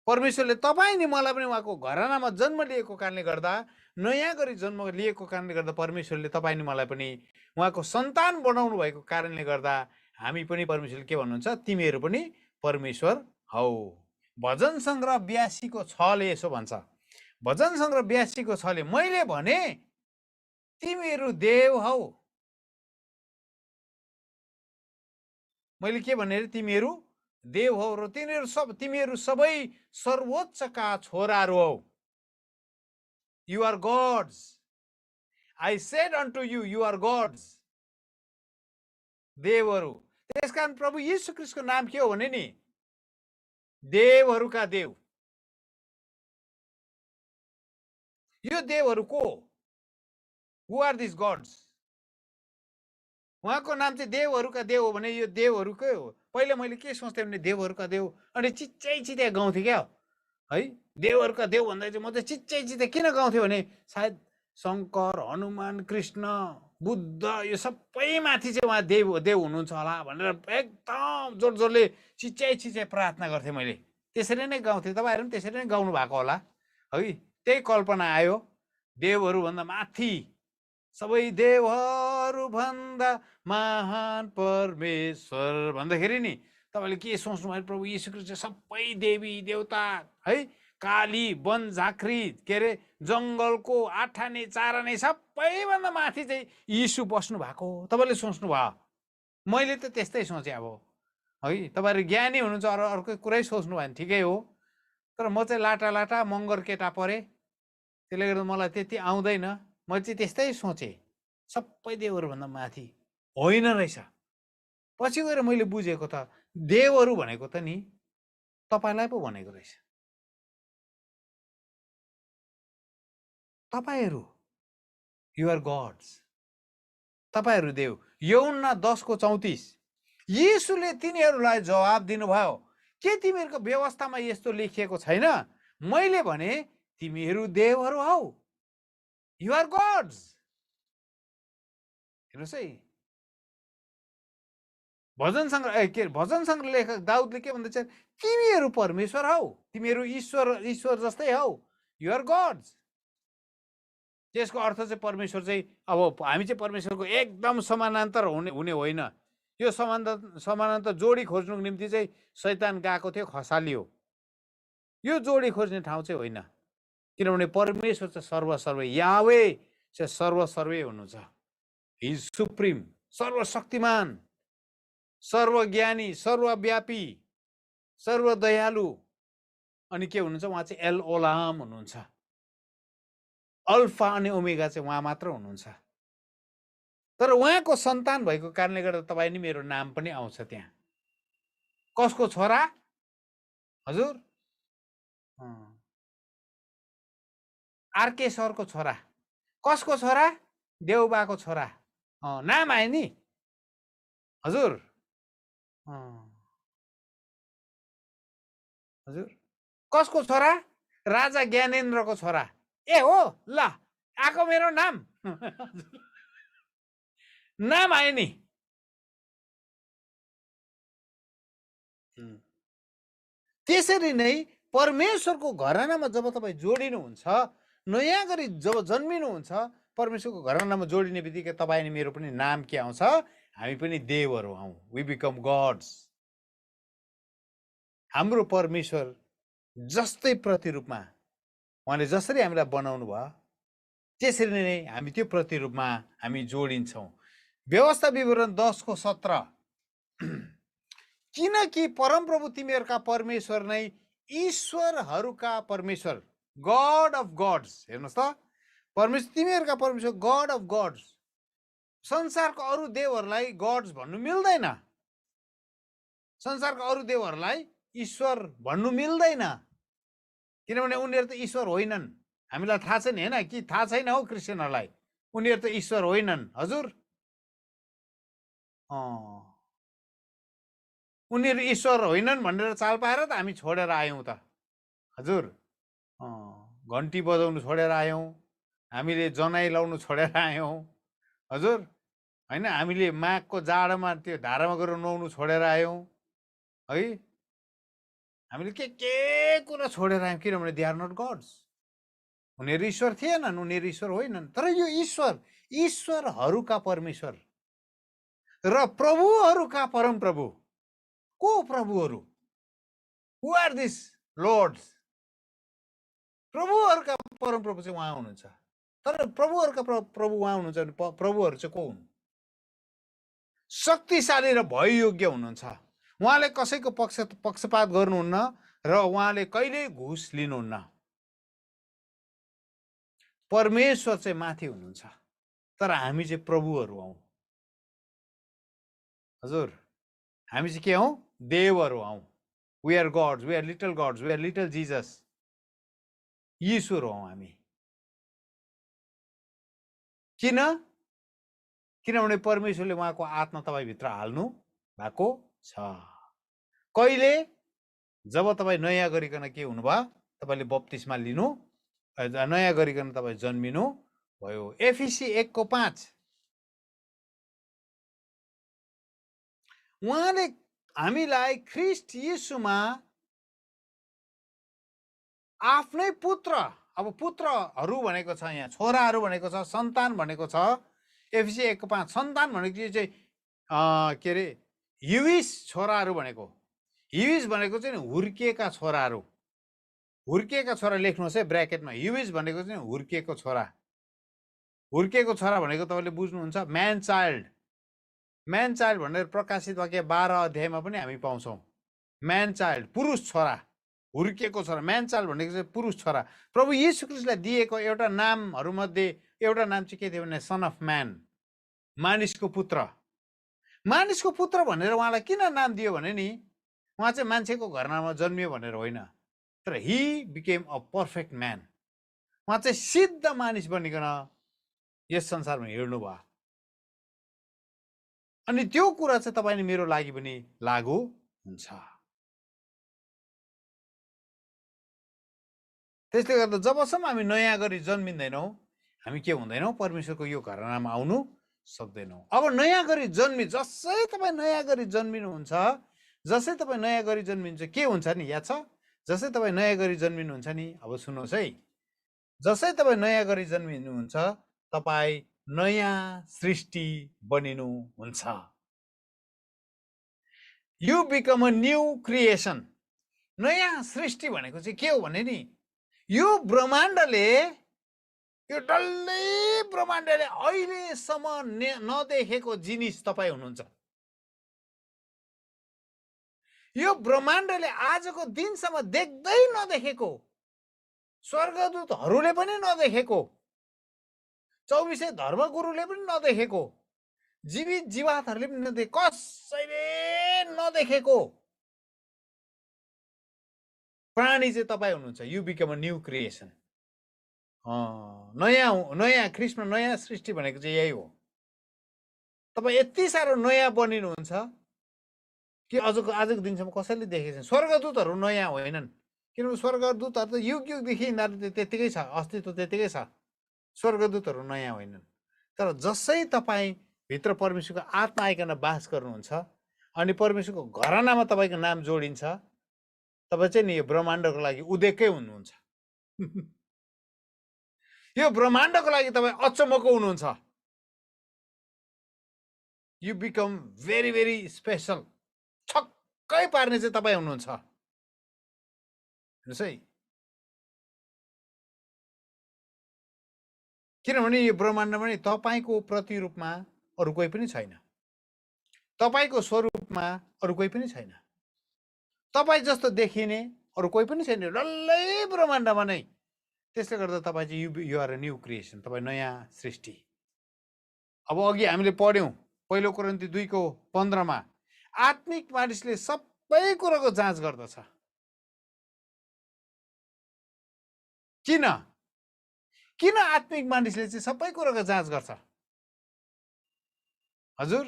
परमेश्वरले तपाईँ नि मलाई पनि उहाँको घरानामा जन्म लिएको कारणले गर्दा, नयाँ गरी जन्म लिएको कारणले गर्दा परमेश्वरले तपाईँ नि मलाई पनि उहाँको सन्तान बनाउनु भएको कारणले गर्दा हामी पनि परमेश्वरले के भन्नुहुन्छ? तिमीहरू पनि परमेश्वर हौ। भजन सङ्ग्रह 82 को 6 ले यसो भन्छ। भजन सङ्ग्रह 82 को 6 ले, मैले भने तिमीहरू देव हौ, मैले के भने तिमीहरू देव हौ र तिमीहरू सबै सर्वोच्चका छोराहरू हौ। You are gods. I said unto you, you are gods. देवहरू। त्यसकारण प्रभु येशू ख्रीष्टको नाम के हो भने नि देवहरूका देव। यो देवहरू को? हु आर दिस गॉड्स? उहाँको नाम चाहिँ देवहरूका देव हो भने यो देवहरूकै हो। पहिले मैले के सोच्थेँ भने देवहरूका देव अनि चिच्चै गाउँथेँ क्या है। देवहरूका देव भन्दा चाहिँ म चाहिँ चिच्चै किन गाउँथेँ भने सायद शङ्कर, हनुमान, कृष्ण, बुद्ध यो सबै माथि चाहिँ उहाँ देव हुनुहुन्छ होला भनेर एकदम जोड जोडले चिच्चै प्रार्थना गर्थेँ मैले। त्यसरी नै गाउँथेँ। तपाईँहरू पनि त्यसरी नै गाउनु भएको होला है। त्यही कल्पना आयो। देवहरू भन्दा माथि, सबै देवहरू भन्दा महान परमेश्वर भन्दाखेरि नि तपाईँले के सोच्नु भयो? प्रभु येशू ख्रीष्ट सबै देवी देवता है, काली, वन झाँक्री, के अरे जङ्गलको आठाने चाराने सबैभन्दा माथि चाहिँ यीशु बस्नु भएको तपाईँले सोच्नु भयो। मैले त त्यस्तै सोचेँ अब है। तपाईँहरू ज्ञानी हुनुहुन्छ, अर्को कुरै सोच्नु भयो भने ठिकै हो। तर म चाहिँ लाटा मङ्गर केटा परेँ, त्यसले गर्दा मलाई त्यति आउँदैन। म चाहिँ त्यस्तै सोचेँ, सबै देवहरूभन्दा माथि होइन रहेछ। पछि गएर मैले बुझेको त देवहरू भनेको त नि तपाईँलाई पो भनेको रहेछ। तपाईँहरू, यु आर गॉड्स। तपाईँहरू देव। यूहन्ना 10:34 येशूले तिनीहरूलाई जवाब दिनुभयो, के तिमीहरूको व्यवस्थामा यस्तो लेखिएको छैन? मैले भने तिमीहरू देवहरू हौ। You are gods. हेर्नुहोस् है, भजन सङ्ग्रह लेखक दाउदले के भन्दैछ? तिमीहरू परमेश्वर हौ, तिमीहरू ईश्वर जस्तै हौ। You are gods. त्यसको अर्थ चाहिँ परमेश्वर चाहिँ अब हामी चाहिँ परमेश्वरको एकदम समानान्तर हुने होइन। यो समानान्तर जोडी खोज्नुको निम्ति चाहिँ शैतान गएको थियो, खसालियो। यो जोडी खोज्ने ठाउँ चाहिँ होइन, किनभने परमेश्वर चाहिँ सर्वसर्वै, यावे चाहिँ सर्वसर्वै हुनुहुन्छ। हि इज सुप्रिम, सर्वशक्तिमान, सर्वज्ञानी, सर्वव्यापी, सर्वदयालु। अनि के हुनुहुन्छ? उहाँ चाहिँ एल ओलाम हुनुहुन्छ। अल्फा अनि ओमेगा चाहिँ उहाँ मात्र हुनुहुन्छ। तर उहाँको सन्तान भएको कारणले गर्दा तपाईँ नि मेरो नाम पनि आउँछ त्यहाँ। कसको छोरा? हजुर, आरके सरको छोरा। कसको छोरा? देउबाको छोरा। नाम आयो नि हजुर। हजुर, कसको छोरा? राजा ज्ञानेन्द्रको छोरा। ए हो, ल आएको मेरो नाम। नाम आयो नि। त्यसरी नै परमेश्वरको घरानामा जब तपाईँ जोडिनुहुन्छ, नयाँ गरी जब जन्मिनुहुन्छ, परमेश्वरको घरानामा जोडिने बित्तिकै तपाईँ अनि मेरो पनि नाम के आउँछ? हामी पनि देवहरू हौँ। We become gods. हाम्रो परमेश्वर जस्तै प्रतिरूपमा उहाँले जसरी हामीलाई बनाउनु भयो त्यसरी नै हामी त्यो प्रतिरूपमा हामी जोडिन्छौँ। व्यवस्था विवरण 10:17 किनकि परमप्रभु तिमीहरूका परमेश्वर नै ईश्वरहरूका परमेश्वर, गॉड अफ गॉड्स। हेर्नुहोस् त, परमेश्वर तिमीहरूका परमेश्वर गॉड अफ गॉड्स। संसारको अरू देवहरूलाई गॉड्स भन्नु मिल्दैन। संसारको अरू देवहरूलाई ईश्वर भन्नु मिल्दैन, किनभने उनीहरू त ईश्वर होइनन्। हामीलाई थाहा छैन, होइन कि थाहा छैन हो क्रिस्चियनहरूलाई, उनीहरू त ईश्वर होइनन्। हजुर, उनीहरू ईश्वर होइनन् भनेर चाल पाएर त हामी छोडेर आयौँ त। हजुर, घन्टी बजाउनु छोडेर आयौँ, हामीले जनाई लाउनु छोडेर आयौँ। हजुर, होइन, हामीले माघको जाडोमा त्यो धारामा गएर नुहाउनु छोडेर आयौँ है। हामीले के कुरा छोडेर आयौँ, किनभने दे आर नट गॉड्स। उनीहरू ईश्वर थिएनन्, उनीहरू ईश्वर होइनन्। तर यो ईश्वरहरूका परमेश्वर र प्रभुहरूका परमप्रभु को? प्रभुहरू, हु आर दिस लर्ड्स? प्रभुहरूका परमप्रभु चाहिँ उहाँ हुनुहुन्छ। तर प्रभुहरूका प्रभु उहाँ हुनुहुन्छ भने प्रभुहरू चाहिँ को हुन्? शक्तिशाली र भययोग्य हुनुहुन्छ। उहाँले कसैको पक्षपात गर्नुहुन्न र उहाँले कहिल्यै घुस लिनुहुन्न। परमेश्वर चाहिँ माथि हुनुहुन्छ, तर हामी चाहिँ प्रभुहरू हौँ। हजुर, हामी चाहिँ के हौँ? देवहरू हौँ। We are gods, we are little gods, we are little Jesus. ईश्वर हौँ हामी। किन? किनभने परमेश्वरले उहाँको आत्मा तपाईँभित्र हाल्नु भएको छ। कहिले? जब तपाईँ नयाँ गरिकन के हुनुभयो? तपाईँले बप्तिस्मा लिनु, नयाँ गरिकन तपाईँ जन्मिनु भयो। एफिसी 1:5 उहाँले हामीलाई ख्रीष्ट येशूमा आफ्नै पुत्र, अब पुत्रहरू भनेको छ, यहाँ छोराहरू भनेको छ, सन्तान भनेको छ। एफिसी 1:5 सन्तान भनेको चाहिँ के अरे युविस छोराहरू भनेको। युविस भनेको चाहिँ हुर्किएका छोराहरू। हुर्किएका छोरा लेख्नुहोस् है ब्र्याकेटमा। युविस भनेको चाहिँ हुर्किएको छोरा। हुर्किएको छोरा भनेको तपाईँले बुझ्नुहुन्छ, म्यान चाइल्ड। म्यान चाइल्ड भनेर प्रकाशित वाक्य 12 अध्यायमा पनि हामी पाउँछौँ। म्यान चाइल्ड, पुरुष छोरा, हुर्किएको छोरा। म्यान चाइल्ड भनेको चाहिँ पुरुष छोरा। प्रभु येशू ख्रीष्टलाई दिएको एउटा नामहरूमध्ये एउटा नाम चाहिँ के थियो भने सन अफ म्यान, मानिसको पुत्र। मानिसको पुत्र भनेर उहाँलाई किन नाम दियो भने नि, उहाँ चाहिँ मान्छेको घरनामा जन्मियो भनेर होइन, तर he became a perfect man. उहाँ चाहिँ सिद्ध मानिस बनिकन यस संसारमा हिँड्नु भयो। अनि त्यो कुरा चाहिँ तपाईँ अनि मेरो लागि पनि लागू हुन्छ। त्यसले गर्दा जबसम्म हामी नयाँ गरी जन्मिँदैनौँ, हामी के हुँदैनौँ? परमेश्वरको यो घरनामा आउनु सक्दैनौँ। अब नयाँ गरी जसै तपाईँ नयाँ गरी जन्मिनुहुन्छ, जसै तपाईँ नयाँ गरी जन्मिन्छ, के हुन्छ नि याद छ? जसै तपाईँ नयाँ गरी जन्मिनुहुन्छ नि, अब सुन्नुहोस् है, जसै तपाईँ नयाँ गरी जन्मिनुहुन्छ, तपाईँ नयाँ सृष्टि बनिनुहुन्छ। You become a new creation. नयाँ सृष्टि भनेको चाहिँ के हो भने नि, यो ब्रह्माण्डले, यो डल्लै ब्रह्माण्डले अहिलेसम्म नदेखेको जिनिस तपाईँ हुनुहुन्छ। यो ब्रह्माण्डले आजको दिनसम्म देख्दै नदेखेको, स्वर्गदूतहरूले पनि नदेखेको, 24 धर्मगुरुले पनि नदेखेको, जीवित जीवातहरूले पनि नदेखेको, कसैले नदेखेको प्राणी चाहिँ तपाईँ हुनुहुन्छ। You become a new creation. नयाँ ख्रीष्टमा नयाँ सृष्टि भनेको चाहिँ यही हो। तपाईँ यति साह्रो नयाँ बनिनुहुन्छ कि आजको दिनसम्म कसैले देखेको छैन। स्वर्गदूतहरू नयाँ होइनन्, किनभने स्वर्गदूतहरू त युग युगदेखि यिनीहरू त्यतिकै छ, अस्तित्व त्यतिकै छ। स्वर्गदूतहरू नयाँ होइनन्। तर जसै तपाईँ भित्र परमेश्वरको आत्मा आइकन बास गर्नुहुन्छ अनि परमेश्वरको घरानामा तपाईँको नाम जोडिन्छ, तपाईँ चाहिँ नि यो ब्रह्माण्डको लागि उदेकै हुनुहुन्छ। यो ब्रह्माण्डको लागि तपाईँ अचम्मको हुनुहुन्छ। You become very very special. छक्कै पार्ने चाहिँ तपाईँ हुनुहुन्छ। हेर्नुहोस् है, किनभने यो ब्रह्माण्डमा नि तपाईँको प्रतिरूपमा अरू कोही पनि छैन, तपाईँको स्वरूपमा अरू कोही पनि छैन, तपाईँ जस्तो देखिने अरू कोही पनि छैन डल्लै ब्रह्माण्डमा नै। त्यसले गर्दा तपाईँ चाहिँ you are a new creation, तपाईँ नयाँ सृष्टि। अब अघि हामीले पढ्यौँ 1 कोरिन्थी 2:15 आत्मिक मानिसले सबै कुराको जाँच गर्दछ। किन? किन आत्मिक मानिसले चाहिँ सबै कुराको जाँच गर्छ? हजुर,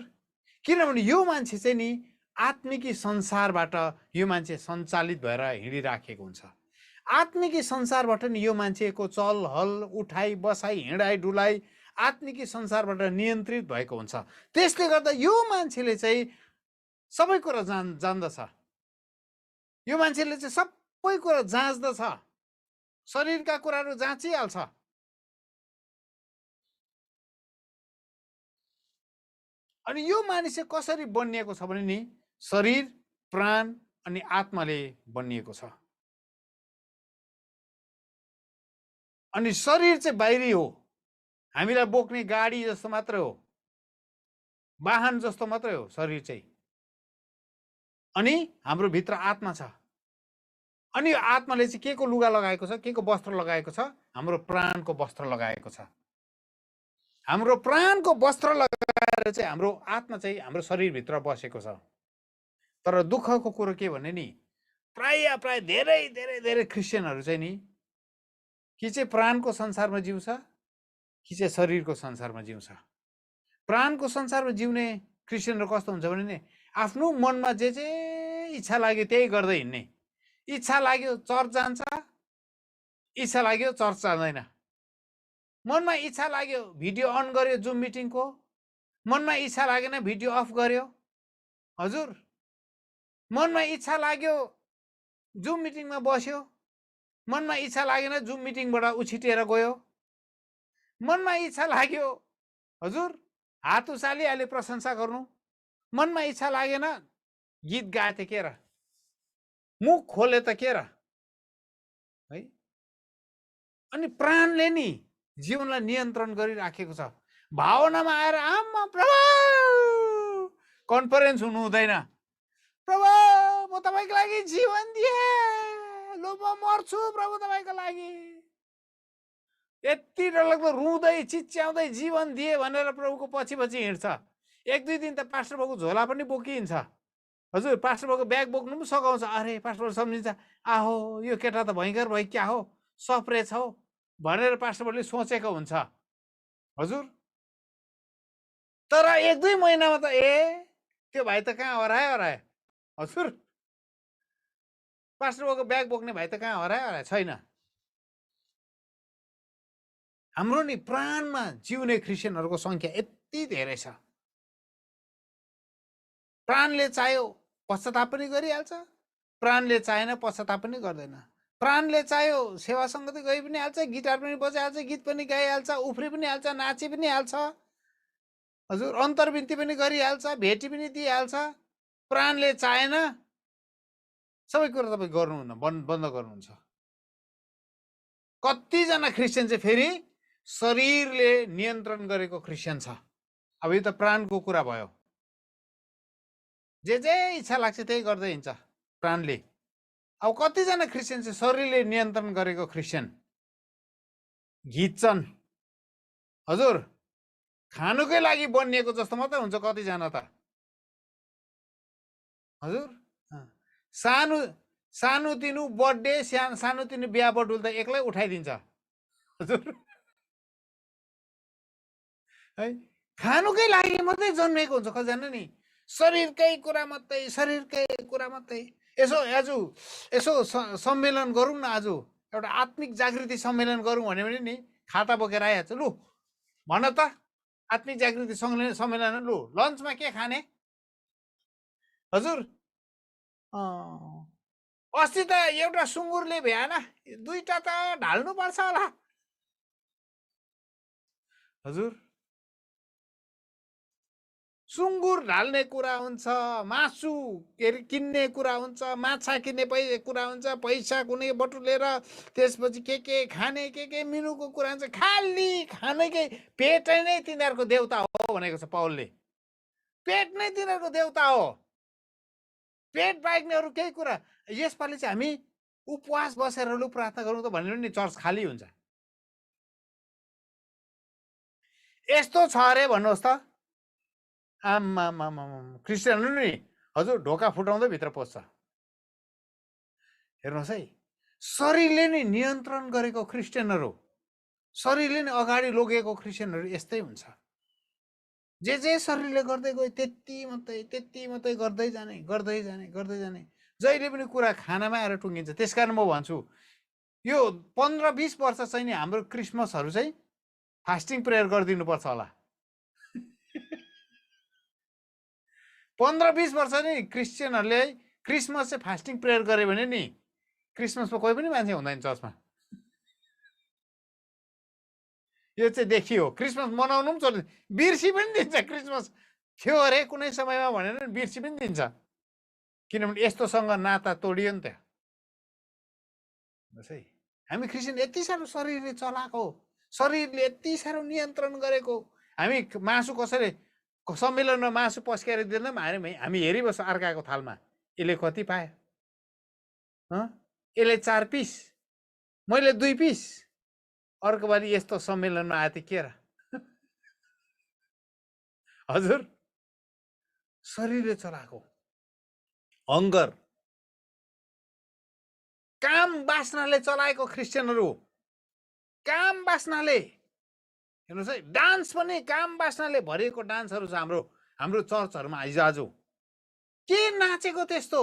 किनभने यो मान्छे चाहिँ नि आत्मिकी संसारबाट यो मान्छे सञ्चालित भएर हिँडिराखेको हुन्छ। आत्मिकी संसारबाट नि यो मान्छेको चलहल, उठाइ बसाइ, हिँडाइ डुलाइ आत्मिकी संसारबाट नियन्त्रित भएको हुन्छ। त्यसले गर्दा यो मान्छेले चाहिँ सबै कुरा जान्दछ। यो मान्छेले चाहिँ सबै कुरा जाँच्दछ, शरीरका कुराहरू जाँचिहाल्छ। अनि यो मानिस चाहिँ कसरी बनिएको छ भने नि शरीर, प्राण अनि आत्माले बनिएको छ। अनि शरीर चाहिँ बाहिरी हो, हामीलाई बोक्ने गाडी जस्तो मात्र हो। वाहन जस्तो मात्रै हो शरीर चाहिँ। अनि हाम्रो भित्र आत्मा छ। अनि यो आत्माले चाहिँ के को लुगा लगाएको छ, के को वस्त्र लगाएको छ? हाम्रो प्राणको वस्त्र लगाएको छ। हाम्रो प्राणको वस्त्र लगाएर चाहिँ हाम्रो आत्मा चाहिँ हाम्रो शरीरभित्र बसेको छ। तर दुःखको कुरो के भने नि, प्राय धेरै धेरै धेरै क्रिस्चियनहरू चाहिँ नि कि चाहिँ प्राणको संसारमा जिउँछ कि चाहिँ शरीरको संसारमा जिउँछ। प्राणको संसारमा जिउने क्रिस्चियनहरू कस्तो हुन्छ भने नि, आफ्नो मनमा जे इच्छा लाग्यो त्यही गर्दै हिँड्ने। इच्छा लाग्यो चर्च जान्छ, इच्छा लाग्यो चर्च जाँदैन। मनमा इच्छा लाग्यो भिडियो अन गर्यो जुम मिटिङको, मनमा इच्छा लागेन भिडियो अफ गर्यो। हजुर, मनमा इच्छा लाग्यो जुम मिटिङमा बस्यो, मनमा इच्छा लागेन जुम मिटिङबाट उछिटेर गयो। मनमा इच्छा लाग्यो हजुर हात उचालिहाल्यो प्रशंसा गर्नु, मनमा इच्छा लागेन गीत गाए त के र, मुख खोले त के र है। अनि प्राणले नि जीवनलाई नियन्त्रण गरिराखेको छ। भावनामा आएर आमा प्रभु कन्फरेन्स हुनु हुँदैन, प्रभु म तपाईको लागि जीवन दिए, लो म मर्छु प्रभु तपाईको लागि। यति डरलाग्दो रुँदै चिच्याउँदै जीवन दिए भनेर प्रभुको पछि पछि हिँड्छ। एक दुई दिन त पास्टर बाबुको झोला पनि बोकिन्छ। हजुर, पास्टर बाबुको ब्याग बोक्नु पनि सघाउँछ। अरे पास्टर बाबु सम्झिन्छ, आहो यो केटा त भयङ्कर भयो क्या हो, सप्रे छ भनेर पास्टर बाबुले सोचेको हुन्छ। हजुर, तर एक दुई महिनामा त त्यो भाइ त कहाँ हरायो। हजुर, पास्टर बाबुको ब्याग बोक्ने भाइ त कहाँ हरायो छैन। हाम्रो नि प्राणमा जिउने क्रिस्चियनहरूको संख्या यति धेरै छ। प्राणले चाह्यो पश्चाताप पनि गरिहाल्छ, प्राणले चाहेन पश्चाताप पनि गर्दैन। प्राणले चाह्यो सेवा सङ्गति गइ पनि हाल्छ, गिटार पनि बजाइहाल्छ, गीत पनि गाइहाल्छ, उफ्री पनि हाल्छ, नाची पनि हाल्छ। हजुर, अन्तर्विन्ती पनि गरिहाल्छ, भेटी पनि दिइहाल्छ। प्राणले चाहेन सबै कुरा तपाईँ गर्नुहुन्न, बन्द गर्नुहुन्छ। कतिजना क्रिस्चियन चाहिँ फेरि शरीरले नियन्त्रण गरेको क्रिस्चियन छ। अब यो त प्राणको कुरा भयो, जे इच्छा लाग्छ त्यही गर्दै हिँड्छ प्राणले। अब कतिजना क्रिस्चियन चाहिँ शरीरले नियन्त्रण गरेको क्रिस्चियन घिच्छन्। हजुर, खानुकै लागि बनिएको जस्तो मात्रै हुन्छ कतिजना त। हजुर, सानोतिनो बर्थडे, सानोतिनो बिहा बटुल त एक्लै उठाइदिन्छ। हजुर है, खानुकै लागि मात्रै जन्मेको हुन्छ कतिजना नि, शरीरकै कुरा मात्रै। यसो सम्मेलन गरौँ न, आज एउटा आत्मिक जागृति सम्मेलन गरौँ भन्यो भने नि खाता बोकेर आइहाल्छ। लु भन त आत्मिक जागृति सम्मेलन, लु लन्चमा के खाने? हजुर, अस्ति त एउटा सुँगुरले भ्याएन, दुईटा त ढाल्नु पर्छ होला। हजुर, सुँगुर ढाल्ने कुरा हुन्छ, मासु किन्ने कुरा हुन्छ, माछा किन्ने कुरा हुन्छ, पैसा कुनै बटुलेर त्यसपछि के खाने के मिनुको कुरा हुन्छ। खाली खानेकै पेट नै तिनीहरूको देउता हो भनेको छ पाउलले। पेट नै तिनीहरूको देउता हो, पेट बाहेक नै अरू केही कुरा। यसपालि चाहिँ हामी उपवास बसेर लु प्रार्थना गरौँ त भन्यो भने चर्च खाली हुन्छ। यस्तो छ अरे भन्नुहोस् त। आमा क्रिस्चियनहरू नि हजुर ढोका फुटाउँदै भित्र पस्छ। हेर्नुहोस् है, शरीरले नै नियन्त्रण गरेको क्रिस्चियनहरू, शरीरले नै अगाडि लगेको क्रिस्चियनहरू यस्तै हुन्छ। जे शरीरले गर्दै गयो त्यति मात्रै गर्दै जाने। जहिले पनि कुरा खानामा आएर टुङ्गिन्छ। त्यसकारण म भन्छु यो 15-20 वर्ष चाहिँ नि हाम्रो क्रिसमसहरू चाहिँ फास्टिङ प्रेयर गरिदिनुपर्छ होला। 15-20 वर्ष नि क्रिस्चियनहरूले क्रिसमस चाहिँ फास्टिङ प्रेयर गरे भने नि क्रिसमसमा कोही पनि मान्छे हुँदैन चर्चमा। यो चाहिँ देखियो। क्रिसमस मनाउनु पनि छोड्छ, बिर्सी पनि दिन्छ। क्रिसमस थियो अरे कुनै समयमा भनेर बिर्सी पनि दिन्छ, किनभने यस्तोसँग नाता तोडियो नि त। बस है, हामी क्रिस्चियन यति साह्रो शरीरले चलाएको, शरीरले यति साह्रो नियन्त्रण गरेको। हामी मासु कसैले सम्मेलनमा मासु पस्केर दिँदा हामी हेरिबस्छ अर्काको थालमा यसले कति पायो, यसले 4 पिस, मैले 2 पिस, अर्को पालि यस्तो सम्मेलनमा आए त के र हजुर। शरीरले चलाएको हङ्गर, काम बासनाले चलाएको क्रिस्चियनहरू, काम बासनाले। हेर्नुहोस् है, डान्स पनि काम बासनाले भरिएको डान्सहरू छ हाम्रो चर्चहरूमा हिजोआज। के नाचेको त्यस्तो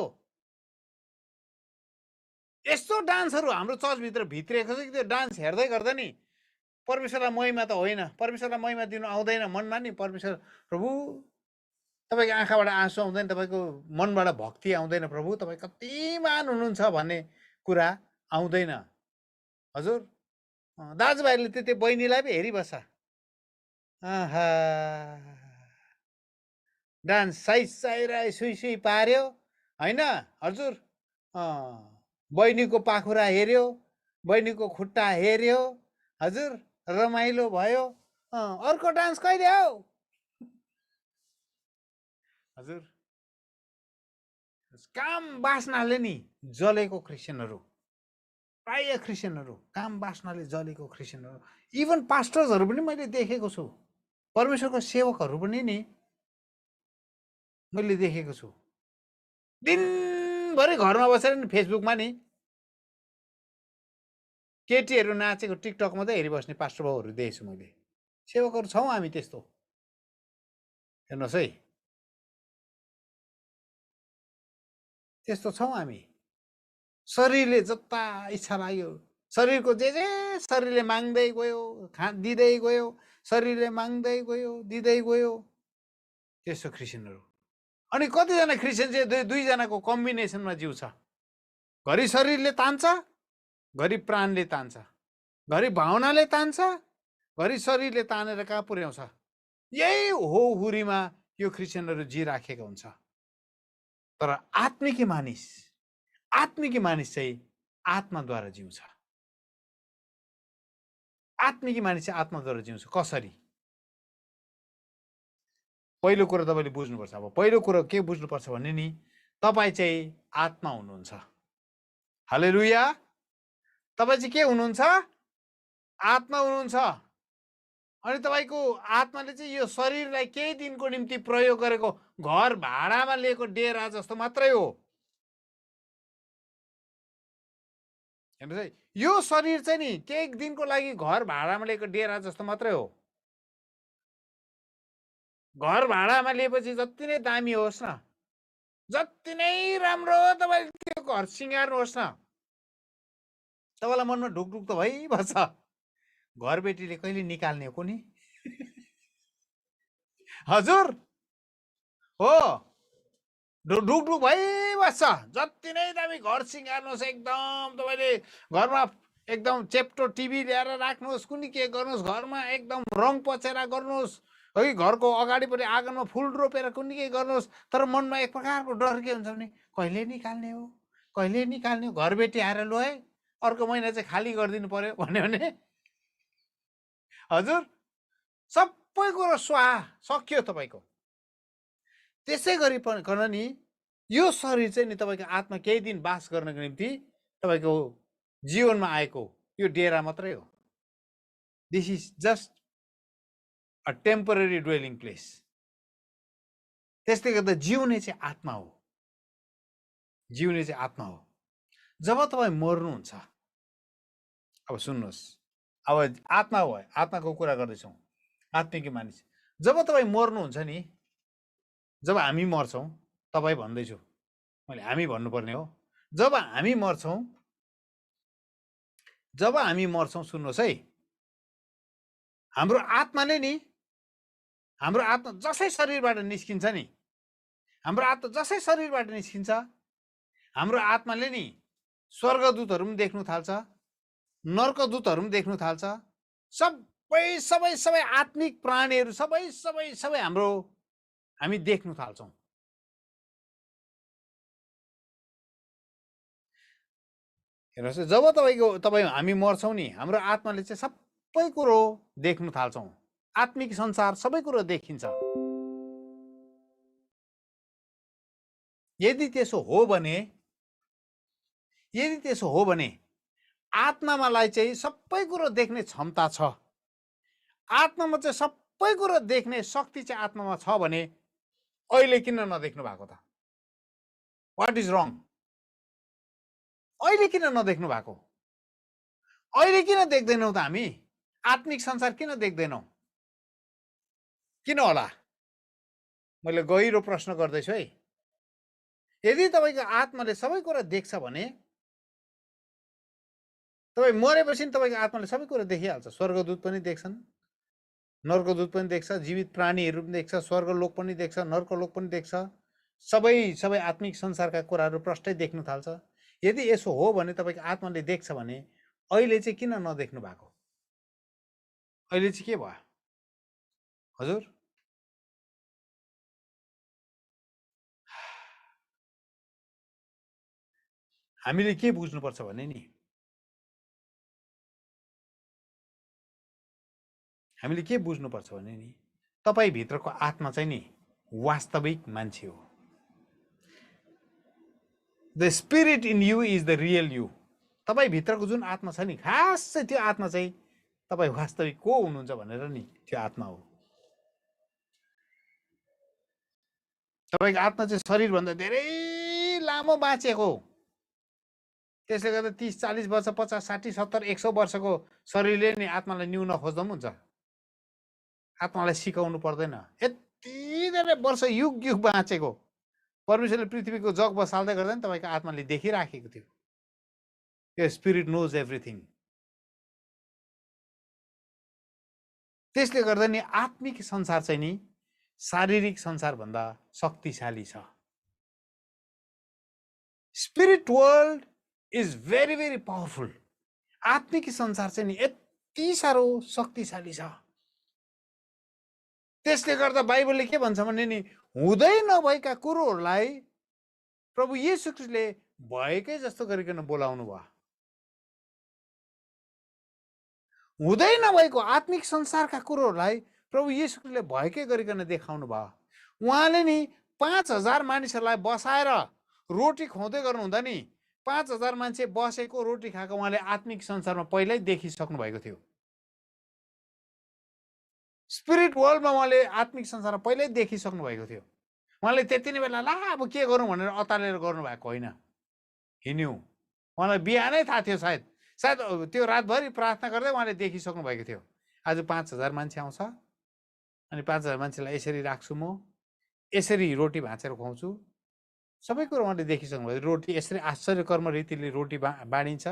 यस्तो डान्सहरू हाम्रो चर्चभित्र भित्रिएको छ कि त्यो डान्स हेर्दै गर्दा नि परमेश्वरलाई महिमा त होइन, परमेश्वरलाई महिमा दिनु आउँदैन मनमा नि। परमेश्वर प्रभु तपाईँको आँखाबाट आँसु आउँदैन, तपाईँको मनबाट भक्ति आउँदैन, प्रभु तपाईँ कतिमान हुनुहुन्छ भन्ने कुरा आउँदैन। हजुर, दाजुभाइले त्यो बहिनीलाई पो हेरिबस्छ, आहा डान्स साइरा सुई सुई पार्यो होइन हजुर। बहिनीको पाखुरा हेऱ्यो, बहिनीको खुट्टा हेऱ्यो हजुर, रमाइलो भयो। अर्को डान्स कहिले हो हजुर। काम बासनाले नि जलेको क्रिस्चियनहरू, प्राय क्रिस्चियनहरू काम बासनाले जलेको क्रिस्चियनहरू। इभन पास्टर्सहरू पनि मैले देखेको छु, परमेश्वरको सेवकहरू पनि नि मैले देखेको छु। दिनभरि घरमा बसेर नि फेसबुकमा नि केटीहरू नाचेको टिकटक मात्रै हेरिबस्ने पास्टर बाउहरू देखेको छु मैले। सेवकहरू छौँ हामी त्यस्तो। हेर्नुहोस् है, त्यस्तो छौँ हामी। शरीरले जता इच्छा लाग्यो, शरीरको जे शरीरले माग्दै गयो, दिँदै गयो, शरीरले माग्दै गयो दिँदै गयो, त्यस्तो क्रिस्चियनहरू। अनि कतिजना क्रिस्चियन चाहिँ दुईजनाको कम्बिनेसनमा जिउँछ, घरि शरीरले तान्छ, घरि प्राणले तान्छ, घरि भावनाले तान्छ, घरि शरीरले तानेर कहाँ पुर्याउँछ। यही हो हुरीमा यो क्रिस्चियनहरू जिराखेको हुन्छ। तर आत्मिकी मानिस चाहिँ आत्माद्वारा जिउँछ। आत्मिकी मानिस चाहिँ आत्माद्वारा जिउँछ। कसरी? पहिलो कुरा तपाईँले बुझ्नुपर्छ। अब पहिलो कुरा के बुझ्नुपर्छ भने नि, तपाईँ चाहिँ आत्मा हुनुहुन्छ। हालेलुया। तपाईँ चाहिँ के हुनुहुन्छ? आत्मा हुनुहुन्छ। अनि तपाईँको आत्माले चाहिँ यो शरीरलाई केही दिनको निम्ति प्रयोग गरेको घर भाडामा लिएको डेरा जस्तो मात्रै हो। हेर्नुहोस् है, यो शरीर चाहिँ नि केही दिनको लागि घर भाडामा लिएको डेरा जस्तो मात्रै हो। घर भाडामा लिएपछि जति नै दामी होस् न, जति नै राम्रो तपाईँले त्यो घर सिँगार्नुहोस् न, तपाईँलाई मनमा ढुकढुक त भइबस्छ। घरबेटीले कहिले निकाल्ने हो कुनी? हजुर हो, ढुकढुक भइबस्छ। जति नै दामी घर सिँगार्नुहोस्, एकदम तपाईँले घरमा एकदम चेप्टो टिभी ल्याएर राख्नुहोस्, कुनी के गर्नुहोस्, घरमा एकदम रङ पचेरा गर्नुहोस् है, घरको अगाडिपट्टि आँगनमा फुल रोपेर कुनी के गर्नुहोस्, तर मनमा एक प्रकारको डर के हुन्छ भने कहिले निकाल्ने हो, कहिले निकाल्ने हो। घरबेटी आएर लो है अर्को महिना चाहिँ खाली गरिदिनु पर्यो भन्यो भने हजुर सबै कुरो स्वाहा सक्यो तपाईँको। त्यसै गरी पनि नि यो शरीर चाहिँ नि तपाईँको आत्मा केही दिन बास गर्नको निम्ति तपाईँको जीवनमा आएको यो डेरा मात्रै हो। This is just a temporary dwelling place. त्यसले गर्दा जिउने चाहिँ आत्मा हो, जिउने चाहिँ आत्मा हो। जब तपाईँ मर्नुहुन्छ, अब सुन्नुहोस्, अब आत्मा हो, आत्माको कुरा गर्दैछौँ, आत्मिकी मानिस। जब तपाईँ मर्नुहुन्छ नि, जब हामी मर्छौँ, तपाईँ भन्दैछु मैले, हामी भन्नुपर्ने हो। जब हामी मर्छौँ सुन्नुहोस् है, हाम्रो आत्माले नि, हाम्रो आत्मा जसै शरीरबाट निस्किन्छ नि, हाम्रो आत्मा जसै शरीरबाट निस्किन्छ, हाम्रो आत्माले नि स्वर्गदूतहरू पनि देख्नु थाल्छ, नर्कदूतहरू पनि देख्नु थाल्छ। सबै आत्मिक प्राणीहरू सबै हाम्रो हामी देख्नु थाल्छौँ। हेर्नुहोस्, जब तपाईँ हामी मर्छौँ नि, हाम्रो आत्माले चाहिँ सबै कुरो देख्नु थाल्छौँ। आत्मिक संसार सबै कुरो देखिन्छ। यदि त्यसो हो भने आत्मामालाई चाहिँ सबै कुरो देख्ने क्षमता छ, आत्मामा चाहिँ सबै कुरो देख्ने शक्ति चाहिँ आत्मामा छ भने अहिले किन नदेख्नु भएको त? What is wrong? अहिले किन नदेख्नु भएको? अहिले किन देख्दैनौँ त हामी? आत्मिक संसार किन देख्दैनौँ? किन होला? मैले गहिरो प्रश्न गर्दैछु है। यदि तपाईँको आत्माले सबै कुरा देख्छ भने तपाईँ मरेपछि तपाईँको आत्माले सबै कुरा देखिहाल्छ। स्वर्गदूत पनि देख्छन्, नर्कदूत पनि देख्छ, जीवित प्राणीहरू पनि देख्छ, स्वर्गलोक पनि देख्छ, नर्कलोक पनि देख्छ। सबै आत्मिक संसारका कुराहरू प्रष्टै देख्न थाल्छ। यदि यसो हो भने तपाईँको आत्माले देख्छ भने अहिले चाहिँ किन नदेख्नु भएको? अहिले चाहिँ के भयो हजुर? हामीले के बुझ्नुपर्छ भने नि, हामीले के बुझ्नुपर्छ भने नि, तपाईँ भित्रको आत्मा चाहिँ नि वास्तविक मान्छे हो। The spirit in you is the real you. तपाईँ भित्रको जुन आत्मा छ नि, खास चाहिँ त्यो आत्मा चाहिँ तपाईँ वास्तविक को हुनुहुन्छ भनेर नि त्यो आत्मा हो। तपाईँको आत्मा चाहिँ शरीरभन्दा धेरै लामो बाँचेको, त्यसले गर्दा 30-40 वर्ष, 50, 60, 70, 100 वर्षको शरीरले नि आत्मालाई न्यून खोज्दा पनि हुन्छ। आत्मालाई सिकाउनु पर्दैन। यति धेरै वर्ष युग युग बाँचेको परमेश्वरले पृथ्वीको जग बसाल्दै गर्दा नि तपाईँको आत्माले देखिराखेको थियो। यो स्पिरिट नोज एभ्रिथिङ। त्यसले गर्दा नि आत्मिक संसार चाहिँ नि शारीरिक संसारभन्दा शक्तिशाली छ। Spirit world is very very powerful. आत्मिक संसार चाहिँ नि यति साह्रो शक्तिशाली छ। त्यसले गर्दा बाइबलले के भन्छ भने नि, हुँदै नभएका कुरोहरूलाई प्रभु येशू ख्रीष्टले भएकै जस्तो गरिकन बोलाउनु भयो। हुँदै नभएको आत्मिक संसारका कुरोहरूलाई प्रभु येशू ख्रीष्टले भएकै गरिकन देखाउनु भयो। उहाँले नि 5000 मानिसहरूलाई बसाएर रोटी खुवाउँदै गर्नुहुँदा नि 5000 मान्छे बसेको रोटी खाएको उहाँले आत्मिक संसारमा पहिल्यै देखिसक्नु भएको थियो। स्पिरिट वर्ल्डमा उहाँले आत्मिक संसारमा पहिल्यै देखिसक्नु भएको थियो। उहाँले त्यति नै बेला ला अब के गरौँ भनेर अतालेर गर्नु भएको होइन। हिँड्यौँ, उहाँलाई बिहानै थाहा थियो, सायद त्यो रातभरि प्रार्थना गर्दै उहाँले देखिसक्नु भएको थियो। आज 5000 मान्छे आउँछ अनि 5000 मान्छेलाई यसरी राख्छु, म यसरी रोटी भाँचेर खुवाउँछु, सबै कुरो उहाँले देखिसक्नु भयो। रोटी यसरी आश्चर्यकर्म रीतिले रोटी बाँडिन्छ,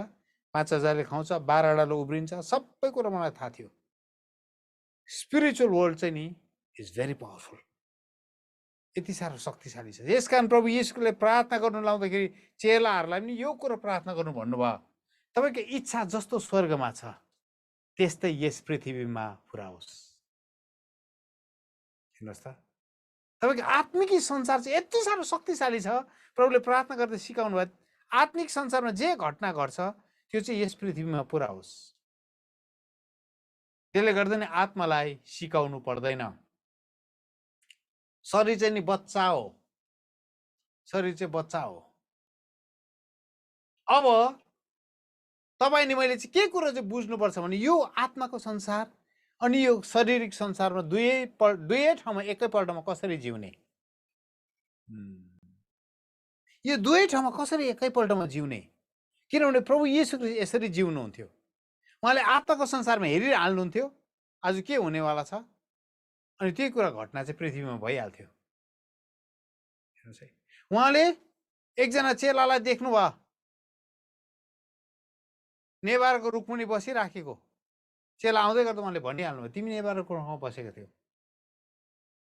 5000ले खुवाउँछ, 12 डालो उब्रिन्छ, सबै कुरो मलाई थाहा थियो। स्पिरिचुअल वर्ल्ड चाहिँ नि इज भेरी पावरफुल, यति साह्रो शक्तिशाली छ। यसकारण प्रभु येशूले प्रार्थना गर्नु लाउँदाखेरि चेलाहरूलाई पनि यो कुरो प्रार्थना गर्नु भन्नुभयो, तपाईँको इच्छा जस्तो स्वर्गमा छ त्यस्तै यस पृथ्वीमा पुरा होस्। हेर्नुहोस् त, तपाईँको आत्मिक संसार चाहिँ यति साह्रो शक्तिशाली छ। प्रभुले प्रार्थना गर्दै सिकाउनु भयो, आत्मिक संसारमा जे घटना घट्छ त्यो चाहिँ यस पृथ्वीमा पुरा होस्। त्यसले गर्दा नि आत्मालाई सिकाउनु पर्दैन। शरीर चाहिँ नि बच्चा हो, शरीर चाहिँ बच्चा हो। अब तपाईँ नि मैले चाहिँ के कुरो चाहिँ बुझ्नुपर्छ भने यो आत्माको संसार अनि यो शारीरिक संसारमा दुवै ठाउँमा एकैपल्टमा कसरी जिउने, यो दुवै ठाउँमा कसरी एकैपल्टमा जिउने। किनभने प्रभु येशू ख्रीष्ट यसरी जिउनुहुन्थ्यो। उहाँले आत्माको संसारमा हेरिहाल्नुहुन्थ्यो आज के हुनेवाला छ, अनि त्यही कुरा घटना चाहिँ पृथ्वीमा भइहाल्थ्यो। हेर्नुहोस् है, उहाँले एकजना चेलालाई देख्नुभयो, नेवारको रुखमुनि बसिराखेको। चेला आउँदै गर्दा उहाँले भनिहाल्नुभयो, तिमी नेवारको रुखमा बसेको थियौ,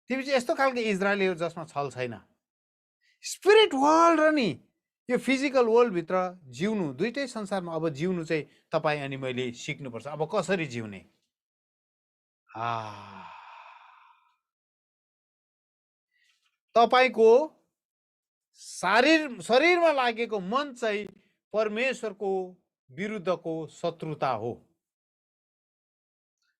तिमी चाहिँ यस्तो खालको इजरायली हो जसमा छल छैन। स्पिरिट वर्ल्ड र नि यो फिजिकल वर्ल्डभित्र जिउनु, दुइटै संसारमा अब जिउनु चाहिँ तपाईँ अनि मैले सिक्नुपर्छ। अब कसरी जिउने? तपाईँको शरीरमा लागेको मन चाहिँ परमेश्वरको विरुद्धको शत्रुता हो।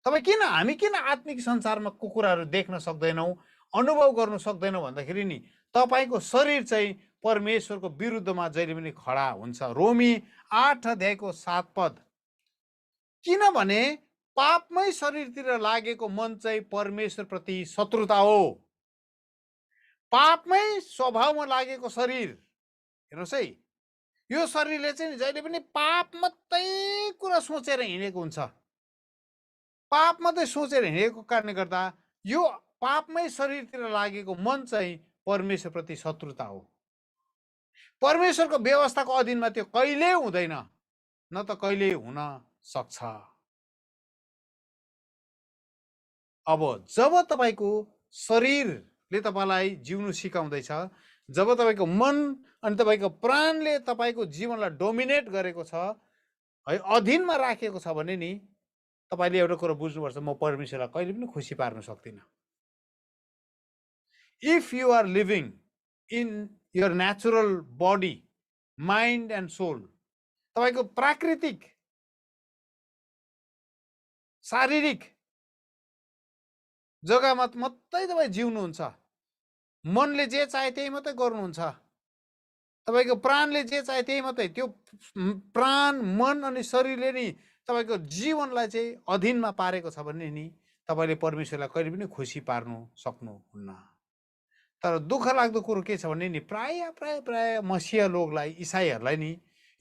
हामी किन आत्मिक संसारमा कुराहरू देख्न सक्दैनौँ, अनुभव गर्न सक्दैनौँ भन्दाखेरि नि तपाईँको शरीर चाहिँ परमेश्वरको विरुद्धमा जहिले पनि खडा हुन्छ। रोमी 8:7 किनभने पापमै शरीरतिर लागेको मन चाहिँ परमेश्वरप्रति शत्रुता हो। पापमै स्वभावमा लागेको शरीर, हेर्नुहोस् है, यो शरीरले चाहिँ जहिले पनि पाप मात्रै कुरा सोचेर हिँडेको हुन्छ। पाप मात्रै सोचेर हिँडेको कारणले गर्दा यो पापमै शरीरतिर लागेको मन चाहिँ परमेश्वरप्रति शत्रुता हो। परमेश्वरको व्यवस्थाको अधीनमा त्यो कहिले हुँदैन, न त कहिले हुन सक्छ। अब जब तपाईको शरीरले तपाईलाई जिउनु सिकाउँदैछ, जब तपाईको मन अनि तपाईको प्राणले तपाईको जीवनलाई डोमिनेट गरेको छ है, अधीनमा राखेको छ भने नि तपाईले एउटा कुरा बुझ्नुपर्छ, म परमेश्वरलाई कहिले पनि खुसी पार्न सक्दिन। If you are living in your natural body, mind and soul, तपाईको प्राकृतिक शारीरिक जग्गामा मात्रै तपाईँ जिउनुहुन्छ, मनले जे चाहे त्यही मात्रै गर्नुहुन्छ, तपाईको प्राणले जे चाहे त्यही मात्रै, त्यो प्राण मन अनि शरीरले नि तपाईको जीवनलाई चाहिँ अधीनमा पारेको छ भने नि तपाईले परमेश्वरलाई कहिले पनि खुसी पार्नु सक्नुहुन्न। तर दुःख लाग्दो कुरो के छ भने नि प्राय मसिहा लोगलाई, इसाईहरूलाई नि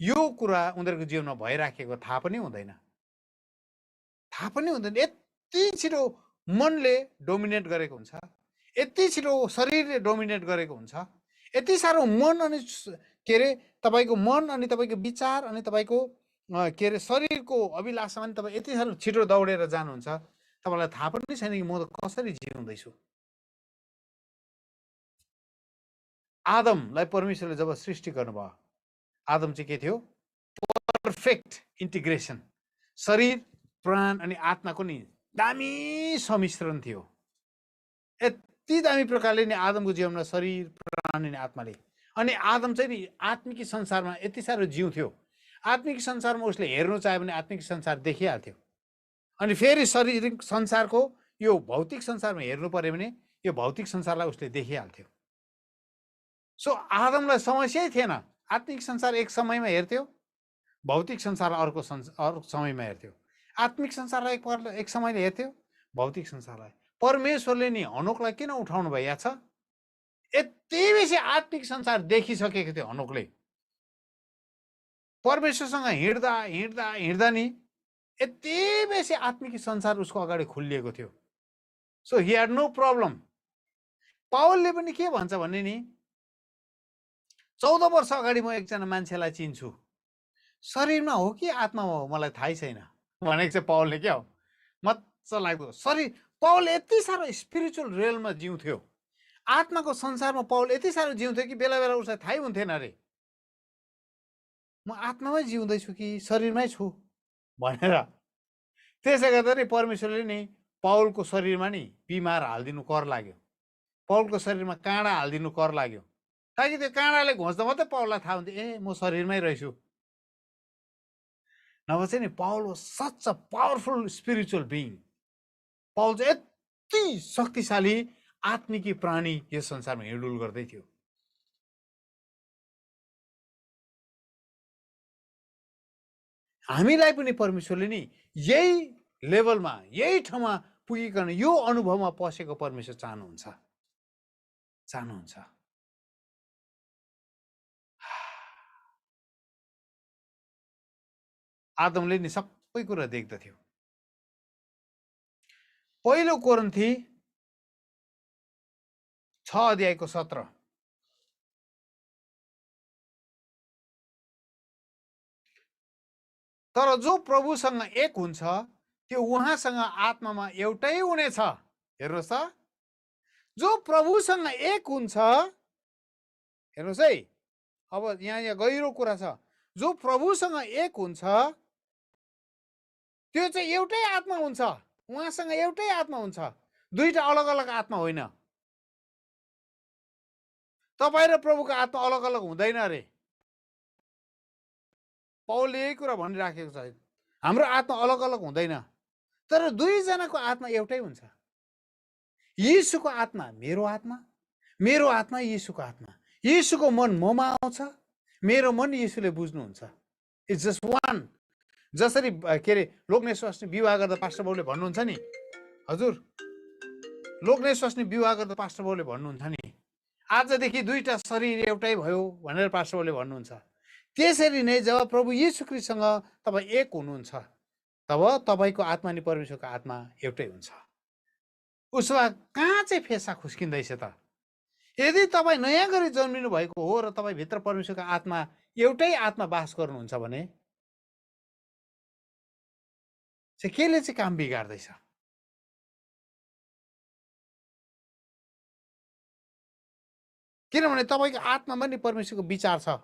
यो कुरा उनीहरूको जीवनमा भइराखेको थाहा पनि हुँदैन। यति छिटो मनले डोमिनेट गरेको हुन्छ, यति छिटो शरीरले डोमिनेट गरेको हुन्छ, यति साह्रो मन अनि के अरे तपाईको मन अनि तपाईको विचार अनि तपाईको के अरे शरीरको अभिलाषामा नि तपाईँ यति साह्रो छिटो दौडेर जानुहुन्छ, तपाईँलाई थाहा पनि छैन कि म त कसरी जिउँदैछु। आदमलाई परमेश्वरले जब सृष्टि गर्नुभयो, आदम चाहिँ के थियो? पर्फेक्ट इन्टिग्रेसन, शरीर प्राण अनि आत्माको नि दामी सम्मिश्रण थियो। यति दामी प्रकारले नि आदमको जीवनमा शरीर प्राण अनि आत्माले, अनि आदम चाहिँ नि आत्मिक संसारमा यति साह्रो जिउँथ्यो, आत्मिक संसारमा उसले हेर्नु चाह्यो भने आत्मिक संसार देखिहाल्थ्यो, अनि फेरि शारीरिक संसारको यो भौतिक संसारमा हेर्नु पर्यो भने यो भौतिक संसारलाई उसले देखिहाल्थ्यो। सो आदमलाई समस्यै थिएन, आत्मिक संसार एक समयमा हेर्थ्यो, भौतिक संसार अर्को समयमा हेर्थ्यो, आत्मिक संसारलाई एक समयले हेर्थ्यो, भौतिक संसारलाई। परमेश्वरले नि हनोकलाई किन उठाउनु भइया छ? यति बेसी आत्मिक संसार देखिसकेको थियो हनोकले, परमेश्वरसँग हिँड्दा हिँड्दा हिँड्दा नि यति बेसी आत्मिक संसार उसको अगाडि खुलिएको थियो। So he had no problem. पावलले पनि के भन्छ भने नि 14 वर्ष अगाडि म एकजना मान्छेलाई चिन्छु, शरीरमा हो कि आत्मामा हो मलाई थाहै छैन भनेको चाहिँ पावलले क्या हो। मजा लाग्दो शरीर, पावल यति साह्रो स्पिरिचुअल रेलमा जिउँथ्यो, आत्माको संसारमा पावल यति साह्रो जिउँथ्यो कि बेला बेला उसलाई थाहै हुन्थेन अरे म आत्मामै जिउँदैछु कि शरीरमै छु भनेर। त्यसै गर्दा नि परमेश्वरले नि पावलको शरीरमा नि बिमार हालिदिनु कर लाग्यो, पावलको शरीरमा काँडा हालिदिनु कर लाग्यो, ताकि त्यो काँडाले घोच्दा मात्रै पावललाई थाहा हुन्थ्यो ए म शरीरमै रहेछु। नभए चाहिँ नि Paul was such a powerful spiritual being. Paul चाहिँ यति शक्तिशाली आत्मिकी प्राणी यस संसारमा हिँडुल गर्दै थियो। हामीलाई पनि परमेश्वरले नि यही लेभलमा, यही ठाउँमा पुगिकन यो अनुभवमा पसेको परमेश्वर चाहनुहुन्छ। आदमले नि सबै कुरा देख्दथ्यो। पहिलो कोरिन्थी 6:17 तर जो प्रभुसँग एक हुन्छ त्यो उहाँसँग आत्मामा एउटै हुनेछ। हेर्नुहोस् त, जो प्रभुसँग एक हुन्छ, हेर्नुहोस् है, अब यहाँ गहिरो कुरा छ, जो प्रभुसँग एक हुन्छ त्यो चाहिँ एउटै आत्मा हुन्छ, उहाँसँग एउटै आत्मा हुन्छ, दुईटा अलग अलग आत्मा होइन। तपाईँ र प्रभुको आत्मा अलग अलग हुँदैन अरे। पावलले यही कुरा भनिराखेको छ, हाम्रो आत्मा अलग अलग हुँदैन, तर दुईजनाको आत्मा एउटै हुन्छ। यीशुको आत्मा मेरो आत्मा, मेरो आत्मा यीशुको आत्मा, यीशुको मन ममा आउँछ, मेरो मन यीशुले बुझ्नुहुन्छ। It's just one. जसरी के अरे लोग्ने स्वास्नी विवाह गर्दा पास्टर बाउले भन्नुहुन्छ नि, हजुर लोग्ने स्वास्नी विवाह गर्दा पास्टर बाउले भन्नुहुन्छ नि, आजदेखि दुईटा शरीर एउटै भयो भनेर पास्टर बाउले भन्नुहुन्छ। त्यसरी नै जब प्रभु यीशु ख्रीष्टसँग तपाईँ एक हुनुहुन्छ, तब तपाईँको आत्मा अनि परमेश्वरको आत्मा एउटै हुन्छ। उसो भए कहाँ चाहिँ फेसा खुस्किँदैछ त? यदि तपाईँ नयाँ गरी जन्मिनु भएको हो र तपाईँभित्र परमेश्वरको आत्मा एउटै आत्मा बास गर्नुहुन्छ भने चाहिँ केले चाहिँ काम बिगार्दैछ? किनभने तपाईँको आत्मामा नि परमेश्वरको विचार छ।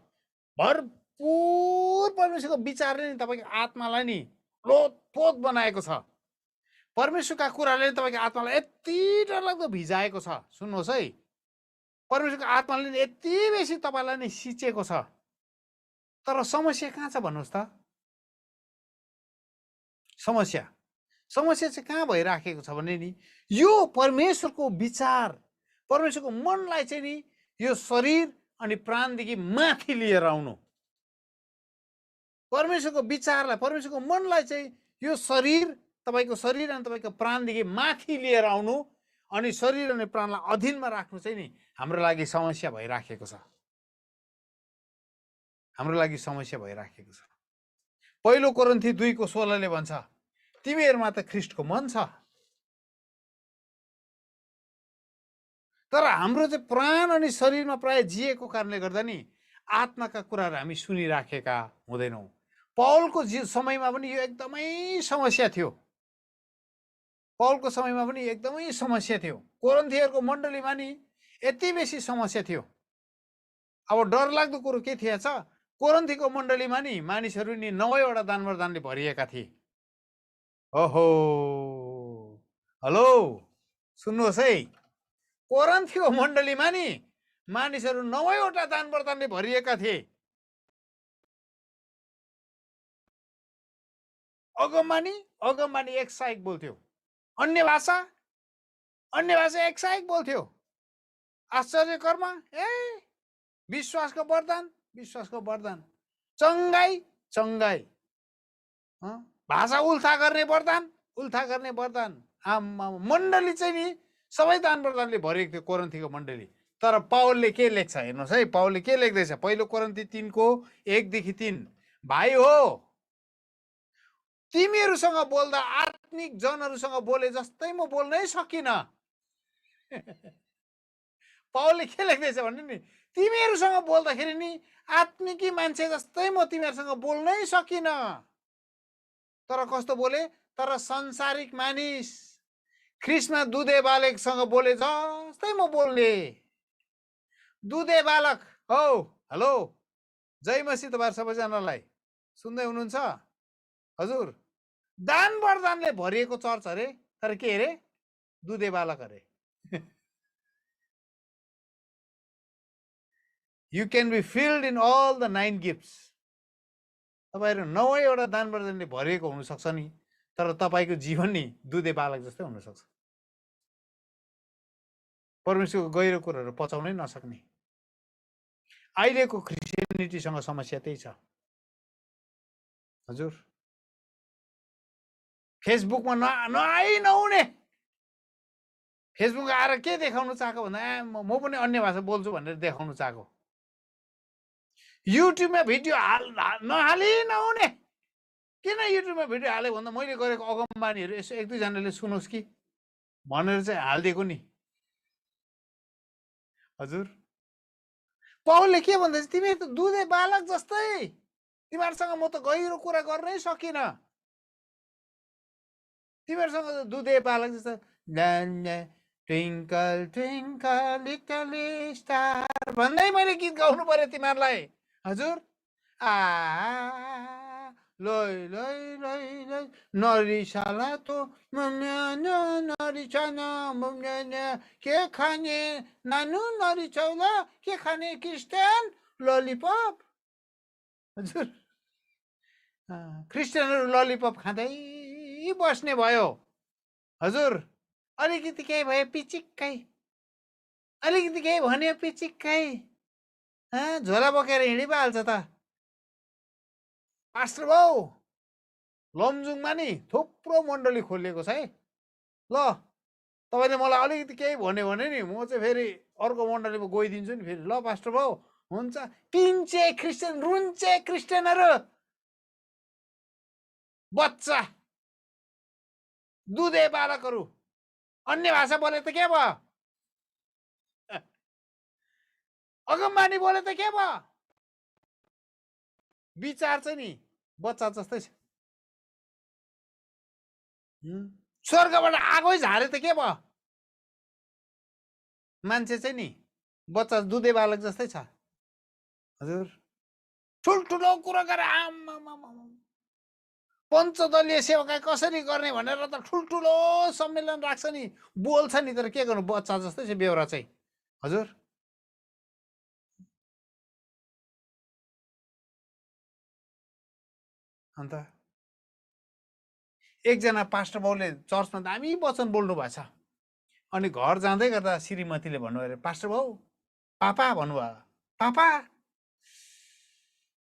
भरपुर परमेश्वरको विचारले नि तपाईँको आत्मालाई नि लोतपोत बनाएको छ। परमेश्वरका कुराले तपाईँको आत्मालाई यति डरलाग्दो भिजाएको छ। सुन्नुहोस् है, परमेश्वरको आत्माले नि यति बेसी तपाईँलाई नि सिचेको छ। तर समस्या कहाँ छ भन्नुहोस् त? समस्या चाहिँ कहाँ भइराखेको छ भने नि यो परमेश्वरको विचार, परमेश्वरको मनलाई चाहिँ नि यो शरीर अनि प्राणदेखि माथि लिएर आउनु। परमेश्वरको विचारलाई, परमेश्वरको मनलाई चाहिँ यो शरीर, तपाईँको शरीर अनि तपाईँको प्राणदेखि माथि लिएर आउनु अनि शरीर अनि प्राणलाई अधीनमा राख्नु चाहिँ नि हाम्रो लागि समस्या भइराखेको छ। हाम्रो लागि समस्या भइराखेको छ। पहिलो कोरिन्थी 2:16 भन्छ, तिमीहरूमा त ख्रीष्टको मन छ। तर हाम्रो चाहिँ प्राण अनि शरीरमा प्राय जिएको कारणले गर्दा नि आत्माका कुराहरू हामी सुनिराखेका हुँदैनौँ। पौलको समयमा पनि यो एकदमै समस्या थियो। पौलको समयमा पनि एकदमै समस्या थियो। कोरिन्थीहरूको मण्डलीमा नि यति बेसी समस्या थियो। अब डरलाग्दो कुरो के थिएछ? कोरिन्थीको मण्डलीमा नि मानिसहरू नि 9वटा दान वरदानले भरिएका थिए। ओहो, हेलो, सुन्नुहोस् है, कोरिन्थीको मण्डलीमा नि मानिसहरू 9वटा दान वरदानले भरिएका थिए। अगमबानी एक सहायक बोल्थ्यो, अन्य भाषा एक सहायक बोल्थ्यो, आश्चर्य कर्म विश्वासको वरदान, चङ्गाई, भाषा उल्था गर्ने वरदान, आमा मण्डली चाहिँ नि सबै दान वरदानले भरिएको थियो कोरिन्थीको मण्डली। तर पावलले के लेख्छ हेर्नुहोस् है, पावलले के लेख्दैछ? पहिलो कोरिन्थी 3:1-3, भाइ हो, तिमीहरूसँग बोल्दा आत्मिक जनहरूसँग बोले जस्तै म बोल्नै सकिनँ। पावलले के लेख्दैछ भने नि, तिमीहरूसँग बोल्दाखेरि नि आत्मिकी मान्छे जस्तै म तिमीहरूसँग बोल्नै सकिनँ। तर कस्तो बोले? तर संसारिक मानिस ख्रिस्टमा दुधे बालकसँग बोले जस्तै म बोल्ने। दुधे बालक हो, हेलो, जय मसीह तपाईहरु सबैजनालाई। सुन्दै हुनुहुन्छ? हजुर, दान वरदानले भरिएको चर्च अरे, तर के अरे? दुधे बालक अरे। You can be filled in all the 9 gifts. तपाईहरु 9वटा दान वरदानले भरिएको हुन सक्छ नि, तर तपाईको जीवन नि दुधे बालक जस्तै हुन सक्छ। परमेश्वरको गहिरो कुराहरु पचाउनै नसक्ने। अहिलेको क्रिस्चियनिटीसँग समस्या त्यही छ। हजुर, फेसबुकमा नआउने, फेसबुकमा आएर के देखाउन चाहेको भन्दा म पनि अन्य भाषा बोल्छु भनेर देखाउन चाहेको। युट्युबमा भिडियो नहुने, किन युट्युबमा भिडियो हाले भन्दा मैले गरेको अगमबानीहरु यसो 1-2 जनाले सुनोस् कि भनेर चाहिँ हाल्दिएको नि। हजुर, पावलले के भन्दैछ? तिमी त दुधे बालक जस्तै, तिमीहरुसँग म त गहिरो कुरा गर्नै सकिन। तिमीहरुसँग दुधे बालक जस्तो ट्विंकल ट्विंकल लिटल स्टार भन्दै मैले गीत गाउनु पर्यो तिमीहरुलाई। हजुर, लोइ लोइ लोइ लोइ नरिसाला तो नरिसाना के खाने नानु नरिसाउला, के खाने क्रिस्चियन ललिपप। हजुर, क्रिस्चियनहरु ललिपप खाँदै बस्ने भयो। हजुर, अलिकति केही भयो पिचिक्कै, अलिकति केही भन्यो पिचिक्कै, झोला बोकेर हिँडी पो हाल्छ त। पास्टर बाउ लमजुङमा नि थुप्रो मण्डली खोलिएको छ है। ल तपाईँले मलाई अलिकति केही भन्यो भने नि म चाहिँ फेरि अर्को मण्डलीमा गइदिन्छु नि फेरि। ल पास्टर बाउ हुन्छ। पिन्चे क्रिस्चियन रुन्चे क्रिस्चियनहरू बच्चा दुधे बालकहरू अन्य भाषा बोले त के भयो? अगमबानी बोले त के भयो? विचार चाहिँ नि बच्चा जस्तै छ। स्वर्गबाट आगै झारे त के भयो? मान्छे चाहिँ नि बच्चा दुधे बालक जस्तै छ। हजुर ठुल्ठुलो कुरा गरे पञ्चदलीय सेवाकाई कसरी गर्ने भनेर त ठुल्ठुलो सम्मेलन राख्छ नि, बोल्छ नि, तर के गर्नु बच्चा जस्तै छ बेहोरा चाहिँ। हजुर अन्त एकजना पास्टर बाउले चर्चमा दामी वचन बोल्नु भएको छ। अनि घर जाँदै गर्दा श्रीमतीले भन्नुभयो अरे पास्टर बाउ पापा भन्नुभयो। पापा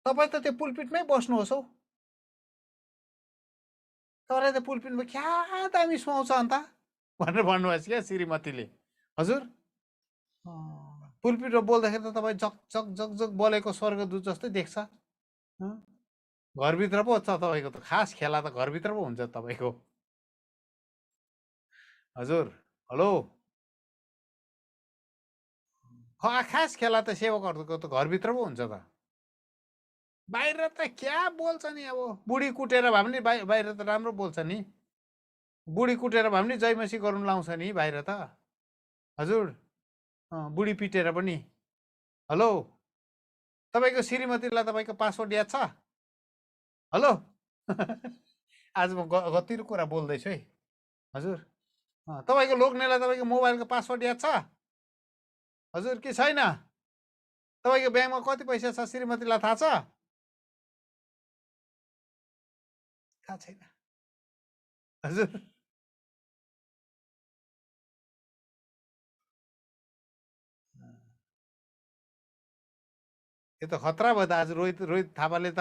तपाईँ त त्यो पुलपिटमै बस्नुहोस् हौ, तपाईँ त पुलपिटमा क्या दामी सुहाउँछ अन्त भनेर भन्नुभएछ क्या श्रीमतीले। हजुर पुलपिटमा बोल्दाखेरि त तपाईँ जग जग जग जग बोलेको स्वर्गदूत जस्तै देख्छ। घरभित्र पो छ तपाईँको त खास खेला त घरभित्र पो हुन्छ तपाईँको। हजुर हेलो खास खेला त सेवकहरूको त घरभित्र पो हुन्छ त। बाहिर त क्या बोल्छ नि, अब बुढी कुटेर भए पनि बाहिर त राम्रो बोल्छ नि। बुढी कुटेर भए पनि जयमसी गर्नु लाउँछ नि बाहिर त। हजुर बुढी पिटेर पनि। हेलो तपाईँको श्रीमतीलाई तपाईँको पासवर्ड याद छ? हेलो आज म गतिलो कुरा बोल्दैछु है। हजुर तपाईँको लोग्नेलाई तपाईँको मोबाइलको पासवर्ड याद छ? हजुर कि छैन? तपाईँको ब्याङ्कमा कति पैसा छ श्रीमतीलाई थाहा छ? थाहा छैन। हजुर यो त खतरा भयो त। आज रोहित थापाले त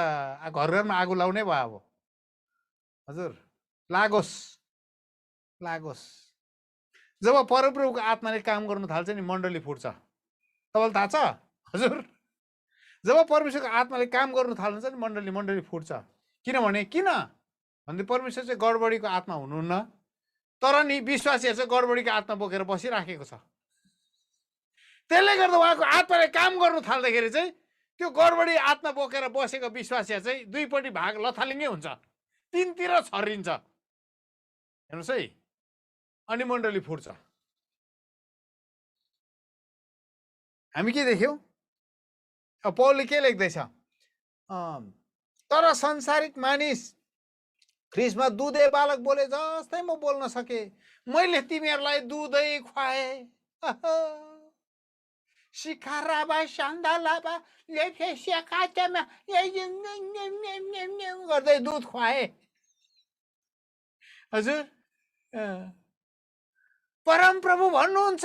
घर घरमा आगो लाउने भयो अब। हजुर लागोस् लागोस्। जब परमप्रभुको आत्माले काम गर्नु थाल्छ नि मण्डली फुट्छ, तपाईँलाई थाहा छ? हजुर जब परमेश्वरको आत्माले काम गर्नु थाल्नुहुन्छ नि मण्डली फुट्छ। किनभने किन भन्दै परमेश्वर चाहिँ गडबडीको आत्मा हुनुहुन्न, तर नि विश्वासीहरू चाहिँ गडबडीको आत्मा बोकेर बसिराखेको छ। त्यसले गर्दा उहाँको आत्माले काम गर्नु थाल्दाखेरि चाहिँ त्यो गडबडी आत्मा बोकेर बसेको विश्वासीहरू चाहिँ दुईपट्टि भाग लथालिङ्गै हुन्छ, तिनतिर छरिन्छ। हेर्नुहोस् है, अनि मण्डली फुट्छ। हामी के देख्यौँ? पौलले के लेख्दैछ? तर संसारिक मानिस ख्रिस्टमा दुधे बालक बोले जस्तै म बोल्न सके। मैले तिमीहरूलाई दुधै खुवाए। सिकाराबा सान्दालाबा लेफेसिया काटेमा गर्दै दुध खुवाए। हजुर परमप्रभु भन्नुहुन्छ,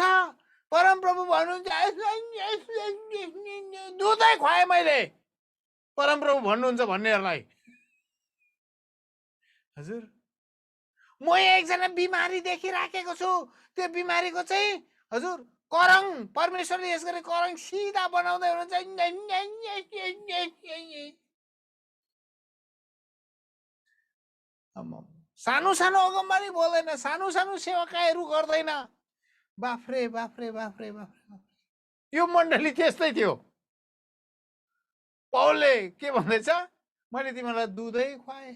परमप्रभु भन्नुहुन्छ दुधै खुवाए मैले परमप्रभु भन्नुहुन्छ भन्नेहरूलाई। हजुर म एकजना बिमारी देखिराखेको छु, त्यो बिमारीको चाहिँ हजुर करङ परमेश्वरले यस गरी करङ सिधा बनाउँदै हुनुहुन्छ। सानो सानो अगमबानी बोल्दैन, सानो सानो सेवाकाईहरू गर्दैन। बाफ्रे बाफ्रे बाफ्रे बाफ्रे यो मण्डली त्यस्तै थियो। पौलले के भन्दैछ? मैले तिमीलाई दुधै खुवाए,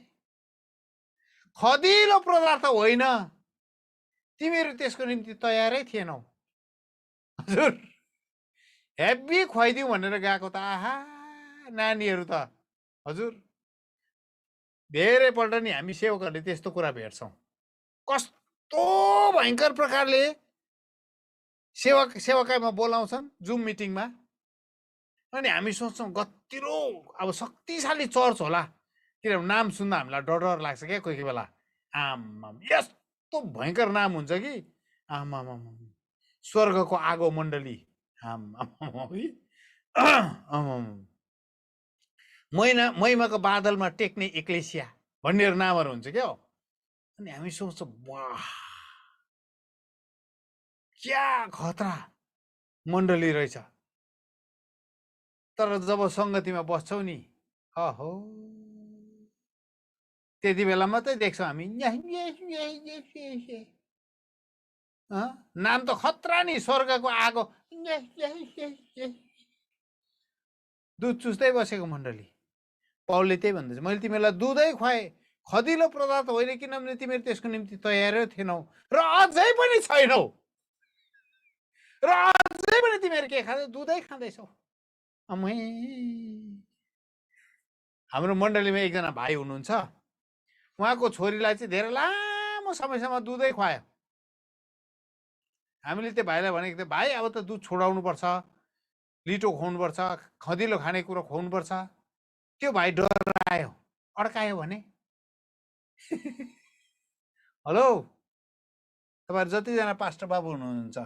खदिलो पदार्थ होइन, तिमीहरू त्यसको निम्ति तयारै थिएनौ। हजुर हेभी खुवाइदिउँ भनेर गएको त आहा नानीहरू त। हजुर धेरैपल्ट नि हामी सेवकहरूले त्यस्तो कुरा भेट्छौँ, कस्तो भयङ्कर प्रकारले सेवाकाईमा बोलाउँछन् जुम मिटिङमा। अनि हामी सोच्छौँ गतिलो अब शक्तिशाली चर्च होला, किनभने नाम सुन्दा हामीलाई डर लाग्छ क्या कोही कोही बेला। आमाम यस्तो भयङ्कर नाम हुन्छ कि आमाम स्वर्गको आगो मण्डली। आमाम महिमाको बादलमा टेक्ने एक्लेसिया भन्ने नामहरू हुन्छ क्या हो। अनि हामी सोच्छौँ वाह क्या खतरा मण्डली रहेछ। तर जब सङ्गतिमा बस्छौ नि अहो त्यति बेला मात्रै देख्छौँ हामी नाम त खतरा नि स्वर्गको आगो दुध चुस्दै बसेको मण्डली। पौलले त्यही भन्दैछ, मैले तिमीलाई दुधै खुवाएँ, खदिलो पदार्थ होइन, किनभने तिमीहरू त्यसको निम्ति तयारै थिएनौ र अझै पनि छैनौ, र अझै पनि तिमीहरू के खाँदै दुधै खाँदैछौ। हाम्रो मण्डलीमा एकजना भाइ हुनुहुन्छ, उहाँको छोरीलाई चाहिँ धेरै लामो समयसम्म दुधै खुवायो। हामीले त्यो भाइलाई भनेको थियो, भाइ अब त दुध छोडाउनुपर्छ, लिटो खुवाउनुपर्छ, खदिलो खानेकुरो खुवाउनुपर्छ। त्यो भाइ डरायो, अड्कायो भने हेलो तपाईँहरू जतिजना पास्टर बाबु हुनुहुन्छ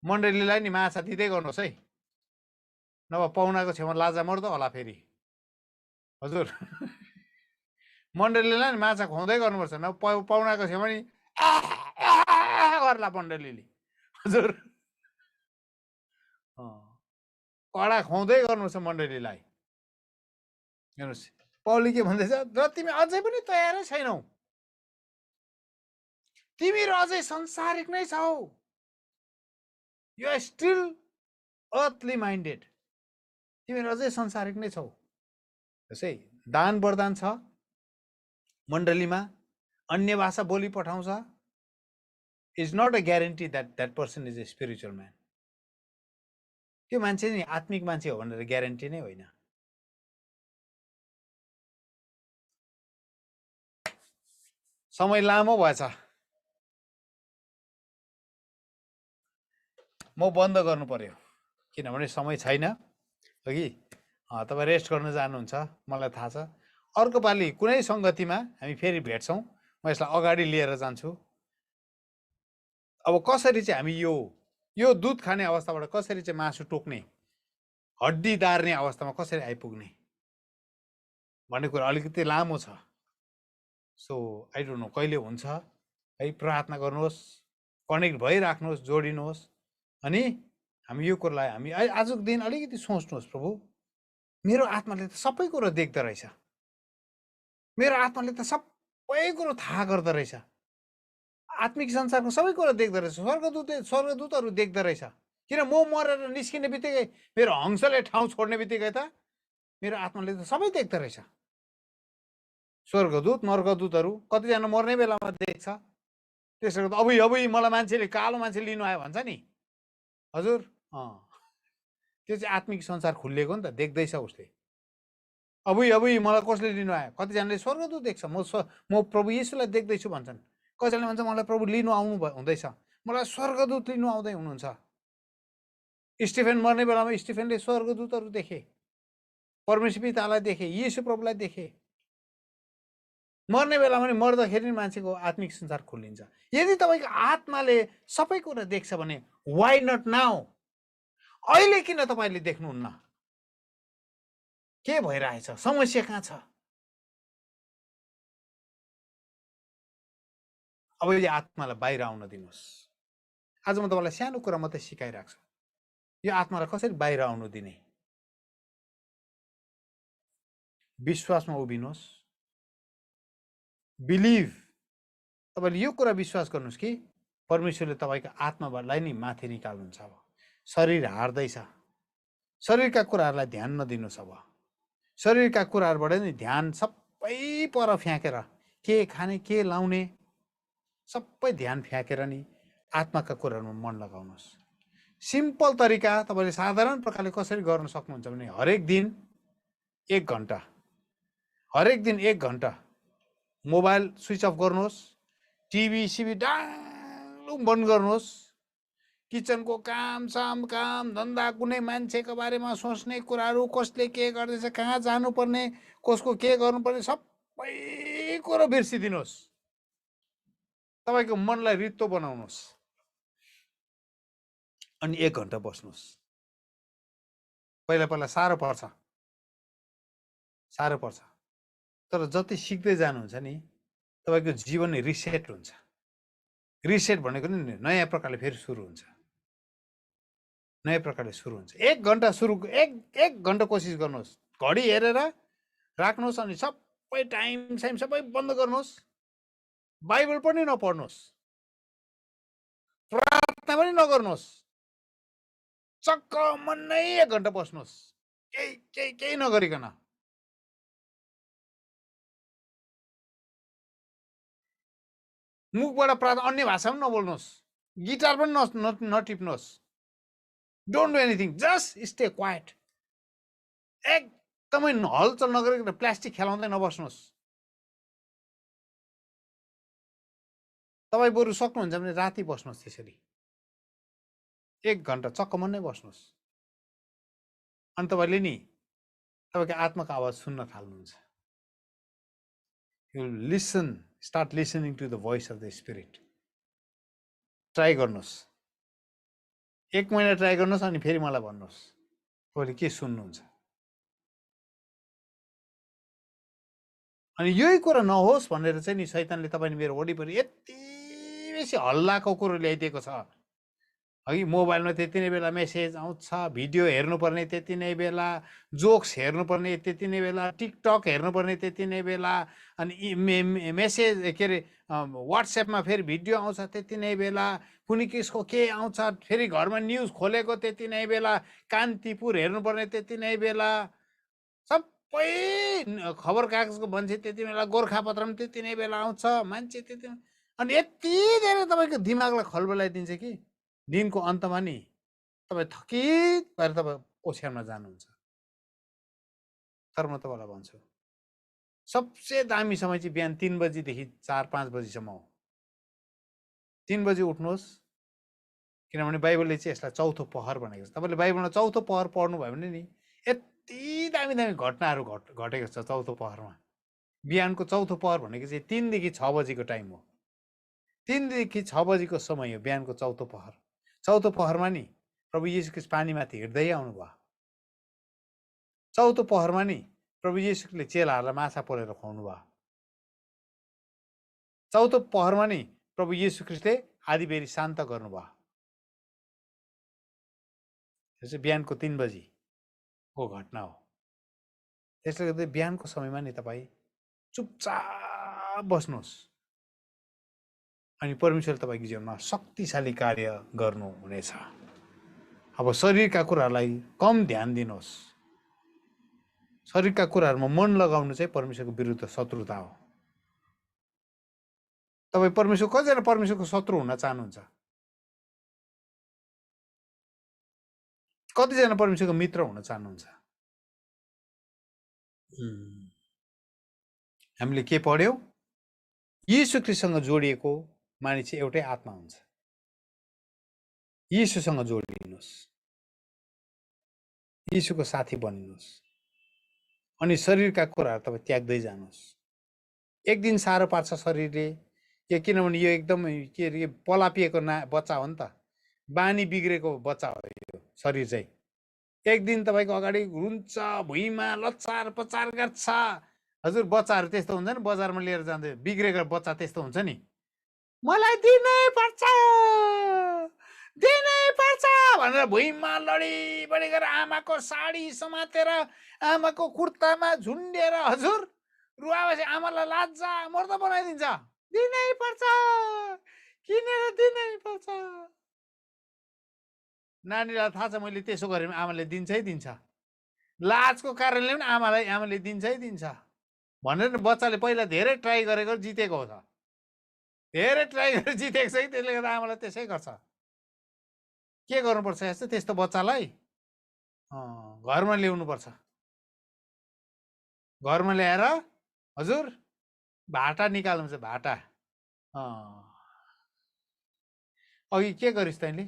मण्डलीलाई नि माछा दिँदै गर्नुहोस् है, नभए पाहुनाको छेउमा लाजा मर्दो होला फेरि। हजुर मण्डलीलाई नि माछा खुवाउँदै गर्नुपर्छ, न पाहुनाको छेउमा नि गर्ला मण्डलीले। हजुर कडा खुवाउँदै गर्नुपर्छ मण्डलीलाई। हेर्नुहोस् पौलले के भन्दैछ, र तिमी अझै पनि तयारै छैनौ, तिमीहरू अझै संसारिक नै छौ, you are still earthly minded, तिमीहरू अझै संसारिक नै छौ। त्यसै दान वरदान छ मण्डलीमा, अन्य भाषा बोली पठाउँछ, is not a guarantee that person is a spiritual man. त्यो मान्छे नि आत्मिक मान्छे हो भनेर ग्यारेन्टी नै होइन। समय लामो भएछ, म बन्द गर्नु पर्यो किनभने समय छैन कि तपाईँ रेस्ट गर्न जानुहुन्छ, मलाई थाहा छ। अर्को पालि कुनै सङ्गतिमा हामी फेरि भेट्छौँ, म यसलाई अगाडि लिएर जान्छु। अब कसरी चाहिँ हामी यो दुध खाने अवस्थाबाट कसरी चाहिँ मासु टोक्ने, हड्डी दार्ने अवस्थामा कसरी आइपुग्ने भन्ने कुरा अलिकति लामो छ। सो आई डोन्ट नो कहिले हुन्छ है, प्रार्थना गर्नुहोस्, कनेक्ट भइराख्नुहोस्, जोडिनुहोस्। अनि हामी यो कुरालाई हामी आजको दिन अलिकति सोच्नुहोस्, प्रभु मेरो आत्माले त सबै कुरो देख्दो रहेछ, मेरो आत्माले त सबै कुरो थाहा गर्दो रहेछ, आत्मिक संसारको सबै कुरो देख्दो रहेछ, स्वर्गदूतहरू देख्दो रहेछ। किन म मरेर निस्किने बित्तिकै मेरो हंसले ठाउँ छोड्ने बित्तिकै त मेरो आत्माले त सबै देख्दो रहेछ। स्वर्गदूत नर्कदूतहरू कतिजना मर्ने बेलामा देख्छ, त्यसो गर्दा अब मलाई मान्छेले कालो मान्छे लिनु आयो भन्छ नि। हजुर त्यो चाहिँ आत्मिक संसार खुलिएको नि त, देख्दैछ उसले। अब मलाई कसले लिनु आयो, कतिजनाले स्वर्गदूत देख्छ, म प्रभु येशूलाई देख्दैछु भन्छन्। कसैले भन्छ मलाई प्रभु लिनु आउनु हुँदैछ, मलाई स्वर्गदूत लिनु आउँदै हुनुहुन्छ। स्टिफेन मर्ने बेलामा स्टिफेनले स्वर्गदूतहरू देखे, परमेश्वर पितालाई देखे, येशू प्रभुलाई देखे। मर्ने बेलामा नि मर्दाखेरि मान्छेको आत्मिक संसार खुलिन्छ। यदि तपाईँको आत्माले सबै कुरा देख्छ भने वाइ नट नाउ, अहिले किन तपाईँले देख्नुहुन्न? के भइरहेछ? समस्या कहाँ छ? अब यो आत्मालाई बाहिर आउन दिनुहोस्। आज म तपाईँलाई सानो कुरा मात्रै सिकाइरहेको छु, यो आत्मालाई कसरी बाहिर आउनु दिने। विश्वासमा उभिनुहोस्, बिलिभ। तपाईँले यो कुरा विश्वास गर्नुहोस् कि परमेश्वरले तपाईँको आत्मालाई नि माथि निकाल्नुहुन्छ। अब शरीर हार्दैछ, शरीरका कुराहरूलाई ध्यान नदिनुहोस्। अब शरीरका कुराहरूबाट नि ध्यान सबै पर फ्याँकेर, के खाने के लाउने सबै ध्यान फ्याँकेर नि आत्माका कुराहरूमा मन लगाउनुहोस्। सिम्पल तरिका तपाईँले साधारण प्रकारले कसरी गर्न सक्नुहुन्छ भने हरेक दिन 1 घन्टा, हरेक दिन 1 घन्टा मोबाइल स्विच अफ गर्नुहोस्, टिभी सिभी डाङलुङ बन्द गर्नुहोस्। किचनको काम धन्दा, कुनै मान्छेको बारेमा सोच्ने कुराहरू, कसले के गर्दैछ, कहाँ जानुपर्ने, कसको के गर्नुपर्ने, सबै कुरो बिर्सिदिनुहोस्। तपाईँको मनलाई रित्तो बनाउनुहोस् अनि 1 घन्टा बस्नुहोस्। पहिला पहिला साह्रो पर्छ, साह्रो पर्छ। तर जति सिक्दै जानुहुन्छ नि तपाईँको जीवन रिसेट हुन्छ। रिसेट भनेको नि नयाँ प्रकारले फेरि सुरु हुन्छ, नयाँ प्रकारले सुरु हुन्छ। 1 घन्टा सुरु, एक घन्टा कोसिस गर्नुहोस्, घडी हेरेर राख्नुहोस् अनि सबै टाइम सबै बन्द गर्नुहोस्, बाइबल पनि नपढ्नुहोस्, प्रार्थना पनि नगर्नुहोस्, चक्क मनै 1 घन्टा बस्नुहोस्, केही नगरिकन। मुखबाट प्रार्थना, अन्य भाषा पनि नबोल्नुहोस्, गिटार पनि नटिप्नुहोस्, don't do anything, just stay quiet. एकदमै हलचल नगरिकन प्लास्टिक खेलाउँदै नबस्नुहोस्। तपाईँ बरु सक्नुहुन्छ भने राति बस्नुहोस्, त्यसरी 1 घन्टा चक्क मनै बस्नुहोस्। अनि तपाईँले नि तपाईँको आत्माको आवाज सुन्न थाल्नुहुन्छ। You listen, start listening to the voice of the spirit. Try गर्नुहोस्, 1 महिना ट्राई गर्नुहोस्, अनि फेरि मलाई भन्नुहोस् तपाईँले के सुन्नुहुन्छ। अनि यही कुरा नहोस् भनेर चाहिँ नि शैतानले तपाईँले मेरो वरिपरि यति बेसी हल्लाको कुरो ल्याइदिएको छ। अघि मोबाइलमा त्यति नै बेला मेसेज आउँछ, भिडियो हेर्नुपर्ने त्यति नै बेला, जोक्स हेर्नुपर्ने त्यति नै बेला, टिकटक हेर्नुपर्ने त्यति नै बेला, अनि मेसेज के अरे वाट्सएपमा फेरि भिडियो आउँछ त्यति नै बेला, कुनै किसको के आउँछ, फेरि घरमा न्युज खोलेको त्यति नै बेला, कान्तिपुर हेर्नुपर्ने त्यति नै बेला, सबै खबर कागजको मान्छे त्यति बेला, गोर्खापत्र पनि त्यति नै बेला आउँछ, मान्छे त्यति। अनि यति धेरै तपाईँको दिमागलाई खलबलाइदिन्छ कि दिनको अन्तमा नि तपाईँ थकित भएर तपाईँ ओछ्यानमा जानुहुन्छ। तर म तपाईँलाई भन्छु, सबसे दामी समय चाहिँ बिहान 3 बजीदेखि 4-5 बजीसम्म हो। 3 बजी उठ्नुहोस्, किनभने बाइबलले चाहिँ यसलाई चौथो पहर भनेको छ। तपाईँले बाइबलमा चौथो पहर पढ्नुभयो भने नि यति दामी दामी घटनाहरू घटेको छ चौथो पहरमा। बिहानको चौथो पहर भनेको चाहिँ 3 देखि 6 बजीको टाइम हो। 3 देखि 6 बजीको समय हो बिहानको चौथो पहर। चौथो पहरमा नि प्रभु येशू ख्रीष्ट पानीमाथि हिँड्दै आउनुभयो। चौथो पहरमा नि प्रभु येशूले चेलाहरूलाई माछा पोलेर खुवाउनु भयो। चौथो पहरमा नि प्रभु येशू ख्रीष्टले आधीबेरी शान्त गर्नुभयो। त्यो चाहिँ बिहानको 3 बजीको घटना हो। त्यसले गर्दा बिहानको समयमा नि तपाईँ चुपचाप बस्नुहोस् अनि परमेश्वर तपाईँको जीवनमा शक्तिशाली कार्य गर्नुहुनेछ। अब शरीरका कुराहरूलाई कम ध्यान दिनुहोस्। शरीरका कुराहरूमा मन लगाउनु चाहिँ परमेश्वरको विरुद्ध शत्रुता हो। तपाईँ परमेश्वर, कतिजना परमेश्वरको शत्रु हुन चाहनुहुन्छ? कतिजना परमेश्वरको मित्र हुन चाहनुहुन्छ? हामीले के पढ्यौँ? येशू ख्रीष्टसँग जोडिएको मानिस चाहिँ एउटै आत्मा हुन्छ। येशूसँग जोडिनुहोस्, येशूको साथी बनिनुहोस् अनि शरीरका कुराहरू तपाईँ त्याग्दै जानुहोस्। एक दिन साह्रो पार्छ शरीरले, किनभने यो एकदम के अरे पलापिएको बच्चा हो नि त, बानी बिग्रेको बच्चा हो यो शरीर चाहिँ। एक दिन तपाईँको अगाडि रुन्छ, भुइँमा लचार पचार गर्छ। हजुर, बच्चाहरू त्यस्तो हुन्छ नि, बजारमा लिएर जाँदै बिग्रेको बच्चा त्यस्तो हुन्छ नि, मलाई दिनै पर्छ भनेर भुइँमा लडी गरेर आमाको साडी समातेर, आमाको कुर्तामा झुन्डेर, हजुर रुवापछि आमालाई लाजा मर्दा बनाइदिन्छ। दिनै पर्छ, किनेर दिनै पर्छ। नानीलाई थाहा छ मैले त्यसो गरेँ भने आमाले दिन्छै दिन्छ, लाजको कारणले पनि आमाले दिन्छै दिन्छ भनेर बच्चाले पहिला धेरै ट्राई गरेको जितेको हो। धेरै ट्राई गरेर जितेको छ कि त्यसले गर्दा आमालाई त्यसै गर्छ। के गर्नुपर्छ यस्तो त्यस्तो बच्चालाई? घरमा ल्याउनुपर्छ। घरमा ल्याएर हजुर भाटा निकाल्नुहुन्छ, भाटा। अघि के गरिस् तैँले?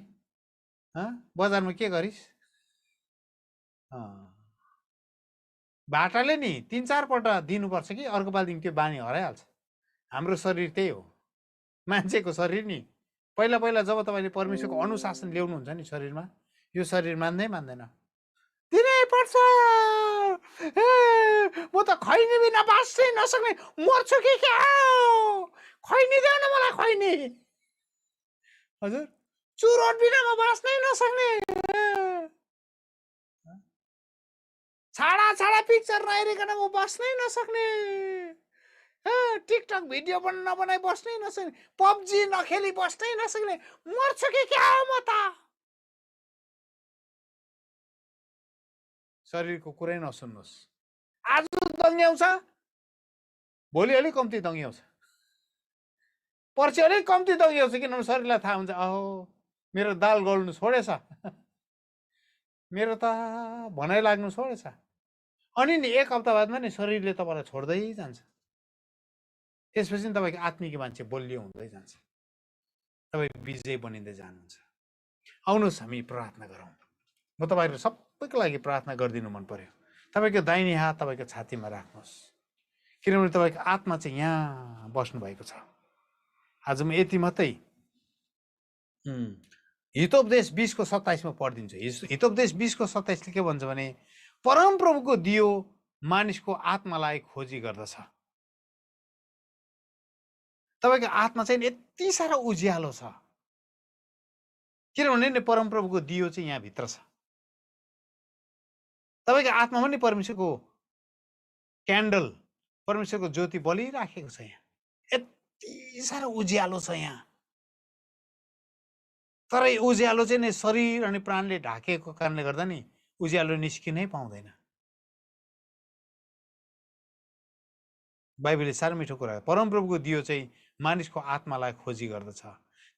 बजारमा के गरिस्? भाटाले नि 3-4 पल्ट दिनुपर्छ कि अर्को पालिदेखि त्यो बानी हराइहाल्छ। हाम्रो शरीर त्यही हो। मान्छेको शरीर नि पहिला पहिला जब तपाईँले परमेश्वरको अनुशासन ल्याउनुहुन्छ नि शरीरमा, यो शरीर मान्दैन। दिनै पर्छ, म त खैनी बिना बाँच्नै नसक्ने मर्छु कि क्या, खैनी देऊ न मलाई खैनी। हजुर, चुरोट बिना म बाँच्नै नसक्ने, छाडा छाडा पिक्चर नहेरिकन म बस्नै नसक्ने, टिकटक भिडियो पनि नबनाइ बस्नै नसक्ने, पब्जी नखेली बस्नै नसक्ने, मर्छु कि क्या म त। शरीरको कुरै नसुन्नुहोस्। आज दङ्ग्याउँछ, भोलि अलिक कम्ती दङ्ग्याउँछ, पर्सि अलिक कम्ती दङ्ग्याउँछ, किनभने शरीरलाई थाहा हुन्छ अहो मेरो दाल गल्नु छोडेछ, मेरो त भनाइ लाग्नु छोडेछ। अनि नि एक हप्ता बादमा नि शरीरले तपाईँलाई छोड्दै जान्छ। त्यसपछि तपाईँको आत्मिक मान्छे बलियो हुँदै जान्छ, तपाईँ विजय बनिँदै जानुहुन्छ। आउनुहोस् हामी प्रार्थना गरौँ। म तपाईँहरू सबैको लागि प्रार्थना गरिदिनु मन पर्यो। तपाईँको दाहिने हात तपाईँको छातीमा राख्नुहोस्, किनभने तपाईँको आत्मा चाहिँ यहाँ बस्नु भएको छ। आज म यति मात्रै हितोपदेश 20:27 पढिदिन्छु। हितोपदेश 20:27 के भन्छ भने, परमप्रभुको दियो मानिसको आत्मालाई खोजी गर्दछ। तपाईँको आत्मा चाहिँ यति साह्रो उज्यालो छ, किनभने नि परमप्रभुको दियो चाहिँ यहाँभित्र छ। तपाईँको आत्मा पनि परमेश्वरको क्यान्डल, परमेश्वरको ज्योति बलिराखेको छ। यहाँ यति साह्रो उज्यालो छ यहाँ, तर उज्यालो चाहिँ नि शरीर अनि प्राणले ढाकेको कारणले गर्दा नि उज्यालो निस्किनै पाउँदैन। बाइबलले साह्रो मिठो कुरा, परमप्रभुको दियो चाहिँ मानिसको आत्मालाई खोजी गर्दछ,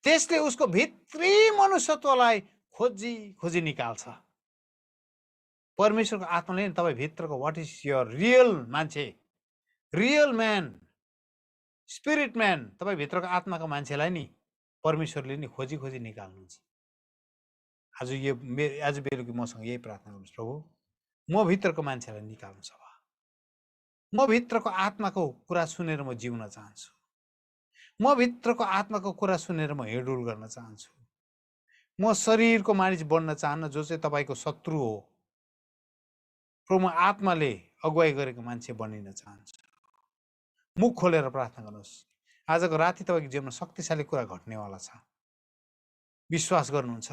त्यसले उसको भित्री मनुष्यत्वलाई खोजी खोजी निकाल्छ। परमेश्वरको आत्माले नि तपाईँ भित्रको वाट इज यर रियल मान्छे, रियल म्यान, स्पिरिट म्यान, तपाईँ भित्रको आत्माको मान्छेलाई नि परमेश्वरले नि खोजी खोजी निकाल्नुहुन्छ। आज बेलुकी मसँग यही प्रार्थना गर्नुहोस्, प्रभु म भित्रको मान्छेलाई निकाल्नुहोस्। अब म भित्रको आत्माको कुरा सुनेर म जिउन चाहन्छु, म भित्रको आत्माको कुरा सुनेर म हिँडडुल गर्न चाहन्छु। म शरीरको मानिस बन्न चाहन्न जो चाहिँ तपाईँको शत्रु हो। प्रभु म आत्माले अगुवाई गरेको मान्छे बनिन चाहन्छु। मुख खोलेर प्रार्थना गर्नुहोस्। आजको राति तपाईँको जीवनमा शक्तिशाली कुरा घट्नेवाला छ। विश्वास गर्नुहुन्छ?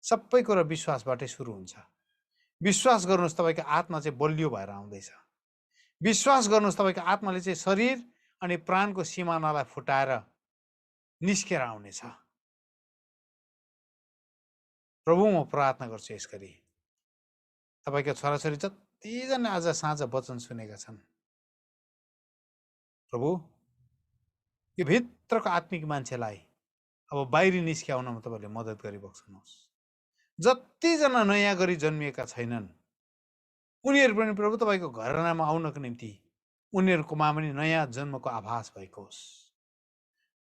सबै कुरा विश्वासबाटै सुरु हुन्छ। विश्वास गर्नुहोस्, तपाईँको आत्मा चाहिँ बलियो भएर आउँदैछ। विश्वास गर्नुहोस्, तपाईँको आत्माले चाहिँ शरीर अनि प्राणको सिमानालाई फुटाएर निस्केर आउनेछ। प्रभु म प्रार्थना गर्छु यस गरी, तपाईँका छोराछोरी जतिजना आज साँझ वचन सुनेका छन्, प्रभु यो भित्रको आत्मिक मान्छेलाई अब बाहिरी निस्क्याउनमा तपाईँले मद्दत गरी बक्सनुहोस्। जतिजना नयाँ गरी जन्मिएका छैनन् उनीहरू पनि प्रभु तपाईँको घरानामा आउनको निम्ति उनीहरूकोमा पनि नयाँ जन्मको आभास भएको होस्।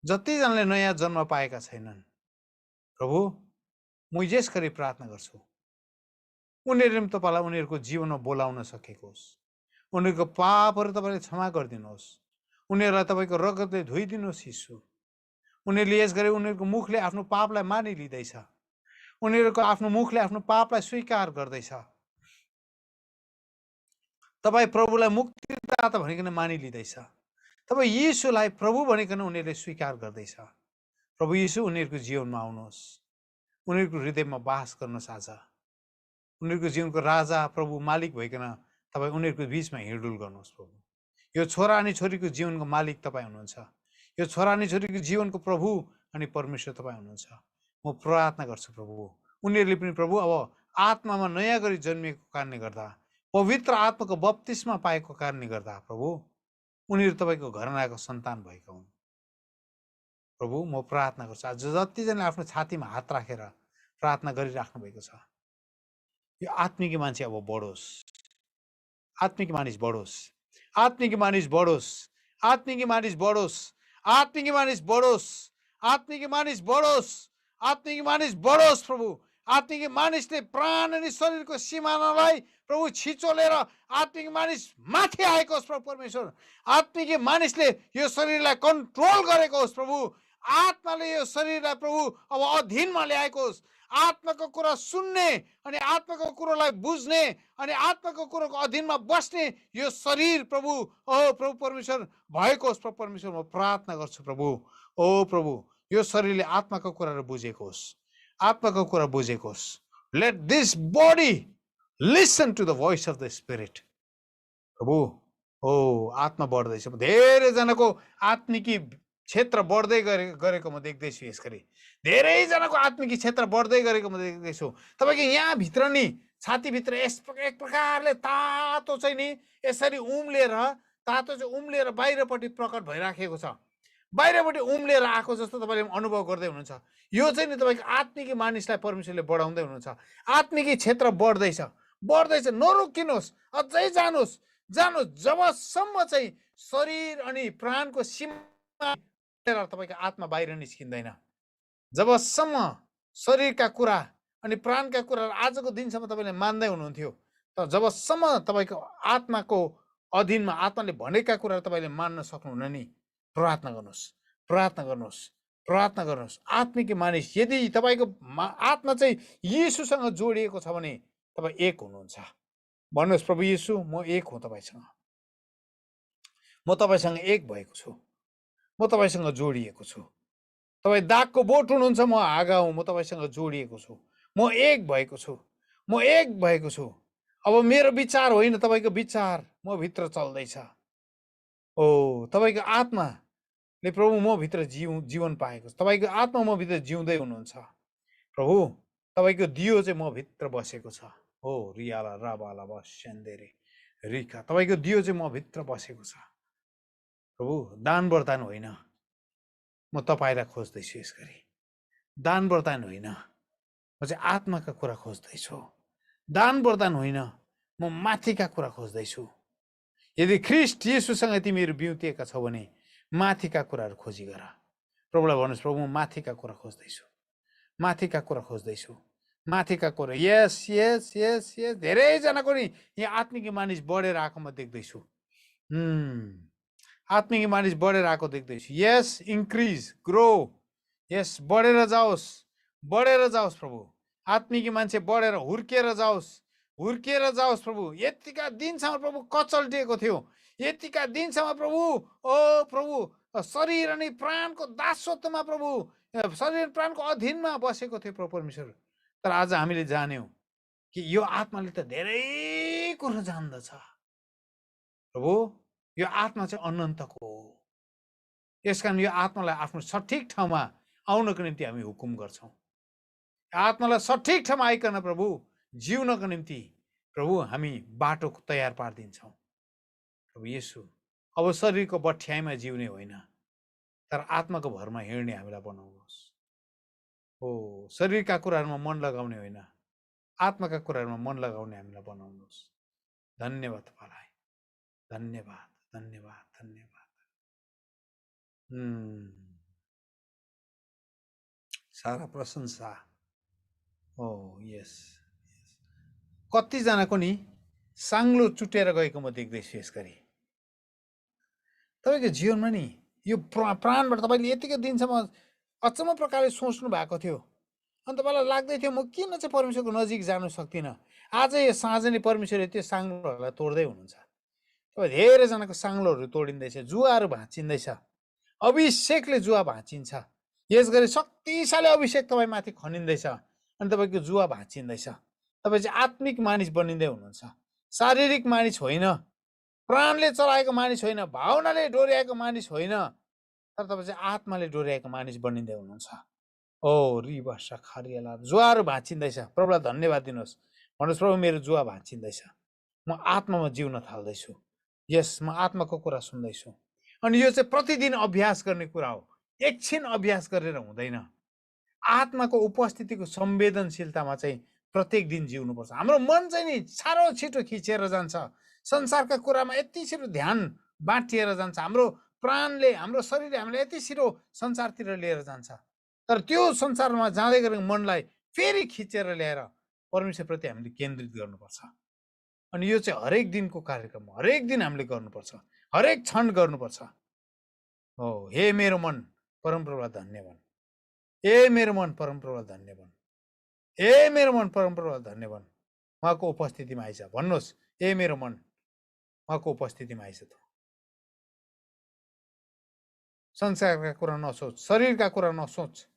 जतिजनाले नयाँ जन्म पाएका छैनन् प्रभु म यस गरी प्रार्थना गर्छु, उनीहरूले पनि तपाईँलाई उनीहरूको जीवनमा बोलाउन सकेको होस्। उनीहरूको पापहरू तपाईँले क्षमा गरिदिनुहोस्, उनीहरूलाई तपाईँको रगतले धोइदिनुहोस्। यीशु, उनीहरूले यस गरी उनीहरूको मुखले आफ्नो पापलाई मानिलिँदैछ, उनीहरूको आफ्नो मुखले आफ्नो पापलाई स्वीकार गर्दैछ। तपाईँ प्रभुलाई मुक्तिदाता भनिकन मानिलिँदैछ, तपाईँ यीशुलाई प्रभु भनिकन उनीहरूले स्वीकार गर्दैछ। प्रभु यीशु उनीहरूको जीवनमा आउनुहोस्, उनीहरूको हृदयमा बास गर्नुहोस्। आज उनीहरूको जीवनको राजा प्रभु मालिक भइकन तपाईँ उनीहरूको बिचमा हिँडडुल गर्नुहोस्। प्रभु यो छोरा अनि छोरीको जीवनको मालिक तपाईँ हुनुहुन्छ, यो छोरा अनि छोरीको जीवनको प्रभु अनि परमेश्वर तपाईँ हुनुहुन्छ। म प्रार्थना गर्छु प्रभु उनीहरूले पनि प्रभु अब आत्मामा नयाँ गरी जन्मिएको कारणले गर्दा, पवित्र आत्माको बप्तिस्मा पाएको कारणले गर्दा प्रभु उनीहरू तपाईँको घरानाको सन्तान भएका हुन्। प्रभु म प्रार्थना गर्छु आज जतिजनाले आफ्नो छातीमा हात राखेर प्रार्थना गरिराख्नु भएको छ, यो आत्मिक मान्छे अब बढोस्, आत्मिक मानिस बढोस्, आत्मिक मानिस बढोस्, आत्मिक मानिस बढोस्, आत्मिक मानिस बढोस्, आत्मिक मानिस बढोस्, आत्मिक मानिस बढोस्। प्रभु आत्मिक मानिसले प्राण अनि शरीरको सिमानालाई प्रभु छिचोलेर आत्मिक मानिस माथि आएको होस्। प्रभु परमेश्वर आत्मिक मानिसले यो शरीरलाई कन्ट्रोल गरेको होस्। प्रभु आत्माले यो शरीरलाई प्रभु अब अधीनमा ल्याएको होस्। आत्माको कुरा सुन्ने अनि आत्माको कुरोलाई बुझ्ने अनि आत्माको कुरोको अधीनमा बस्ने यो शरीर प्रभु, ओ प्रभु परमेश्वर भएको होस्। प्रभु परमेश्वर, म प्रार्थना गर्छु प्रभु, ओ प्रभु यो शरीरले आत्माको कुराहरू बुझेको होस्, आत्माको कुरा बुझेको होस्। Let this body listen to the voice of the spirit. प्रभु, ओ आत्मा बढ्दैछ। धेरैजनाको आत्मिकी क्षेत्र बढ्दै गरेको म देख्दैछु। यसरी धेरैजनाको आत्मिकी क्षेत्र बढ्दै गरेको म देख्दैछु। तपाईँको यहाँभित्र नि छातीभित्र एक प्रकारले तातो चाहिँ नि यसरी उम्लेर, तातो चाहिँ उम्लेर बाहिरपट्टि प्रकट भइराखेको छ। बाहिरपट्टि उम्लेर आएको जस्तो तपाईँले अनुभव गर्दै हुनुहुन्छ। यो चाहिँ नि तपाईँको आत्मिकी मानिसलाई परमेश्वरले बढाउँदै हुनुहुन्छ। आत्मिकी क्षेत्र बढ्दैछ, बढ्दैछ। नरोकिनुहोस्, अझै जानुहोस्, जानुहोस्, जबसम्म चाहिँ शरीर अनि प्राणको सीमा तपाईँको आत्मा बाहिर निस्किँदैन। जबसम्म शरीरका कुरा अनि प्राणका कुरा आजको दिनसम्म तपाईँले मान्दै हुनुहुन्थ्यो, तर जबसम्म तपाईँको आत्माको अधीनमा आत्माले भनेका कुराहरू तपाईँले मान्न सक्नुहुन्न नि, प्रार्थना गर्नुहोस्, प्रार्थना गर्नुहोस्, प्रार्थना गर्नुहोस्। आत्मिक मानिस यदि तपाईँको आत्मा चाहिँ येशूसँग जोडिएको छ भने तपाईँ एक हुनुहुन्छ। भन्नुहोस्, प्रभु येशू, म एक हुँ तपाईँसँग, म तपाईँसँग एक भएको छु, म तपाईँसँग जोडिएको छु। तपाईँ दागको बोट हुनुहुन्छ, म हाँगा हुँ, म तपाईँसँग जोडिएको छु, म एक भएको छु, म एक भएको छु। अब मेरो विचार होइन, तपाईँको विचार म भित्र चल्दैछ। ओ तपाईँको आत्माले प्रभु म भित्र जीवन पाएको छ, तपाईँको आत्मा म भित्र जिउँदै हुनुहुन्छ। प्रभु, तपाईँको दियो चाहिँ म भित्र बसेको छ। हो रियाला राबाला बस्यान्देरे रिका, तपाईँको दियो चाहिँ म भित्र बसेको छ। प्रभु, दान वरदान होइन, म तपाईँलाई खोज्दैछु। यसरी दान वरदान होइन, म चाहिँ आत्माका कुरा खोज्दैछु। दान वरदान होइन, म माथिका कुरा खोज्दैछु। यदि ख्रिस्ट येशूसँग तिमीहरू बिउतिएका छौ भने माथिका कुराहरू खोजी गर। प्रभुलाई भन्नुहोस्, प्रभु म माथिका कुरा खोज्दैछु, माथिका कुरा खोज्दैछु, माथिका कुरा। यस यस यस यस धेरैजनाको नि यहाँ आत्मिक मानिस बढेर आएको म देख्दैछु। आत्मिक मानिस बढेर आएको देख्दैछु। यस, इन्क्रिज, ग्रो। यस, बढेर जाओस्, बढेर जाओस् प्रभु। आत्मिक मान्छे बढेर हुर्किएर जाओस्, हुर्किएर जाओस् प्रभु। यतिका दिनसम्म प्रभु कचल्टिएको थियो, यतिका दिनसम्म प्रभु, ओ प्रभु शरीर अनि प्राणको दासत्वमा प्रभु, शरीर प्राणको अधीनमा बसेको थियो प्रभु परमेश्वर। तर आज हामीले जान्यौँ कि यो आत्माले त धेरै कुरो जान्दछ। प्रभु, यो आत्मा चाहिँ अनन्तको हो। यसकारण यो आत्मालाई आफ्नो सठिक ठाउँमा आउनको निम्ति हामी हुकुम गर्छौँ। आत्मालाई सठिक ठाउँमा आइकन प्रभु जिउनको निम्ति प्रभु हामी बाटो तयार पारिदिन्छौँ। प्रभु येशू, अब शरीरको बठ्याइमा जिउने होइन, तर आत्माको भरमा हिँड्ने हामीलाई बनाउनुहोस्। हो, शरीरका कुराहरूमा मन लगाउने होइन, आत्माका कुराहरूमा मन लगाउने हामीलाई बनाउनुहोस्। धन्यवाद तपाईँलाई, धन्यवाद, धन्यवाद, धन्यवाद। सारा प्रशंसा। ओ यस, कतिजनाको नि साङ्लो चुटेर गएको म देख्दैछु। यसरी तपाईँको जीवनमा नि यो प्राणबाट तपाईँले यतिकै दिनसम्म अचम्म प्रकारले सोच्नु भएको थियो, अनि तपाईँलाई लाग्दै थियो म किन चाहिँ परमेश्वरको नजिक जानु सक्दिनँ। आज यो साँझ नै परमेश्वरले त्यो साङ्लोहरूलाई तोड्दै हुनुहुन्छ। तपाईँ धेरैजनाको साङ्लोहरू तोडिँदैछ, जुवाहरू भाँचिँदैछ, अभिषेकले जुवा भाँचिन्छ। यस गरी शक्तिशाली अभिषेक तपाईँ माथि खनिँदैछ अनि तपाईँको जुवा भाँचिँदैछ। तपाईँ चाहिँ आत्मिक मानिस बनिँदै हुनुहुन्छ, शारीरिक मानिस होइन, प्राणले चलाएको मानिस होइन, भावनाले डोर्याएको मानिस होइन, तर तपाईँ चाहिँ आत्माले डोर्याएको मानिस बनिँदै हुनुहुन्छ। ओ रिबा सखारियाला, जुवाहरू भाँचिँदैछ। प्रभुलाई धन्यवाद दिनुहोस्, भन्नुहोस् प्रभु मेरो जुवा भाँचिँदैछ, म आत्मामा जिउन थाल्दैछु। यस, म आत्माको कुरा सुन्दैछु। अनि यो चाहिँ प्रतिदिन अभ्यास गर्ने कुरा हो, एकछिन अभ्यास गरेर हुँदैन। आत्माको उपस्थितिको संवेदनशीलतामा चाहिँ प्रत्येक दिन जिउनुपर्छ। हाम्रो मन चाहिँ नि साह्रो छिटो खिचेर जान्छ, संसारका कुरामा यति छिटो ध्यान बाँटिएर जान्छ। हाम्रो प्राणले, हाम्रो शरीरले हामीलाई यति छिटो संसारतिर लिएर जान्छ। तर त्यो संसारमा जाँदै गरेको मनलाई फेरि खिचेर ल्याएर परमेश्वरप्रति हामीले केन्द्रित गर्नुपर्छ। अनि यो चाहिँ हरेक दिनको कार्यक्रम, हरेक दिन हामीले गर्नुपर्छ, हरेक क्षण गर्नुपर्छ। हो, हे मेरो मन परमप्रभुलाई धन्य भन्। ए मेरो मन परमप्रभुलाई धन्य भन्। ए मेरो मन परमप्रभुलाई धन्य भन्। उहाँको उपस्थितिमा आइज भन्नुहोस्, ए मेरो मन उहाँको उपस्थितिमा आइज। त संसारका कुरा नसोच, शरीरका कुरा नसोच,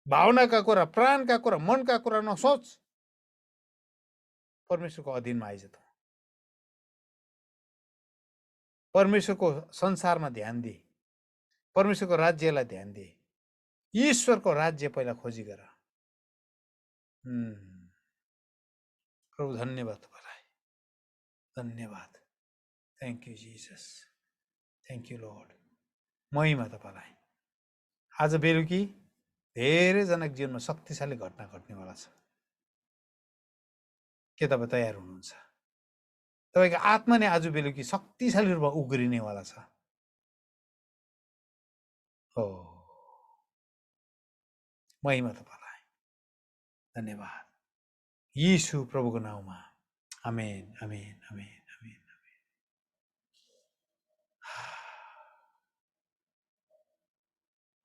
भावनाका कुरा, प्राणका कुरा, मनका कुरा नसोच। परमेश्वरको अधीनमा आइज। त परमेश्वरको संसारमा ध्यान दिए, परमेश्वरको राज्यलाई ध्यान दिए, ईश्वरको राज्य पहिला खोजी गर। प्रभु धन्यवाद तपाईँलाई, धन्यवाद। Thank you Jesus, thank you lord. महिमा तपाईँलाई। आज बेलुकी धेरैजनाको जीवनमा शक्तिशाली घटना घट्नेवाला छ। के तपाईँ तयार हुनुहुन्छ? तपाईँको आत्मा नै आज बेलुकी शक्तिशाली रूपमा उग्रिनेवाला छ। हो, महिमा तपाईँलाई, धन्यवाद। यीशु प्रभुको नाउँमा आमेन, आमेन, आमेन, आमेन, आमेन।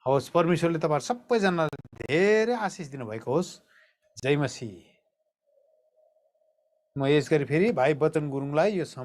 होस्, परमेश्वरले तपाईँहरू सबैजनालाई धेरै आशिष दिनुभएको होस्। जय मसीह। म यस गरी फेरि भाइ बचन गुरुङलाई यो समय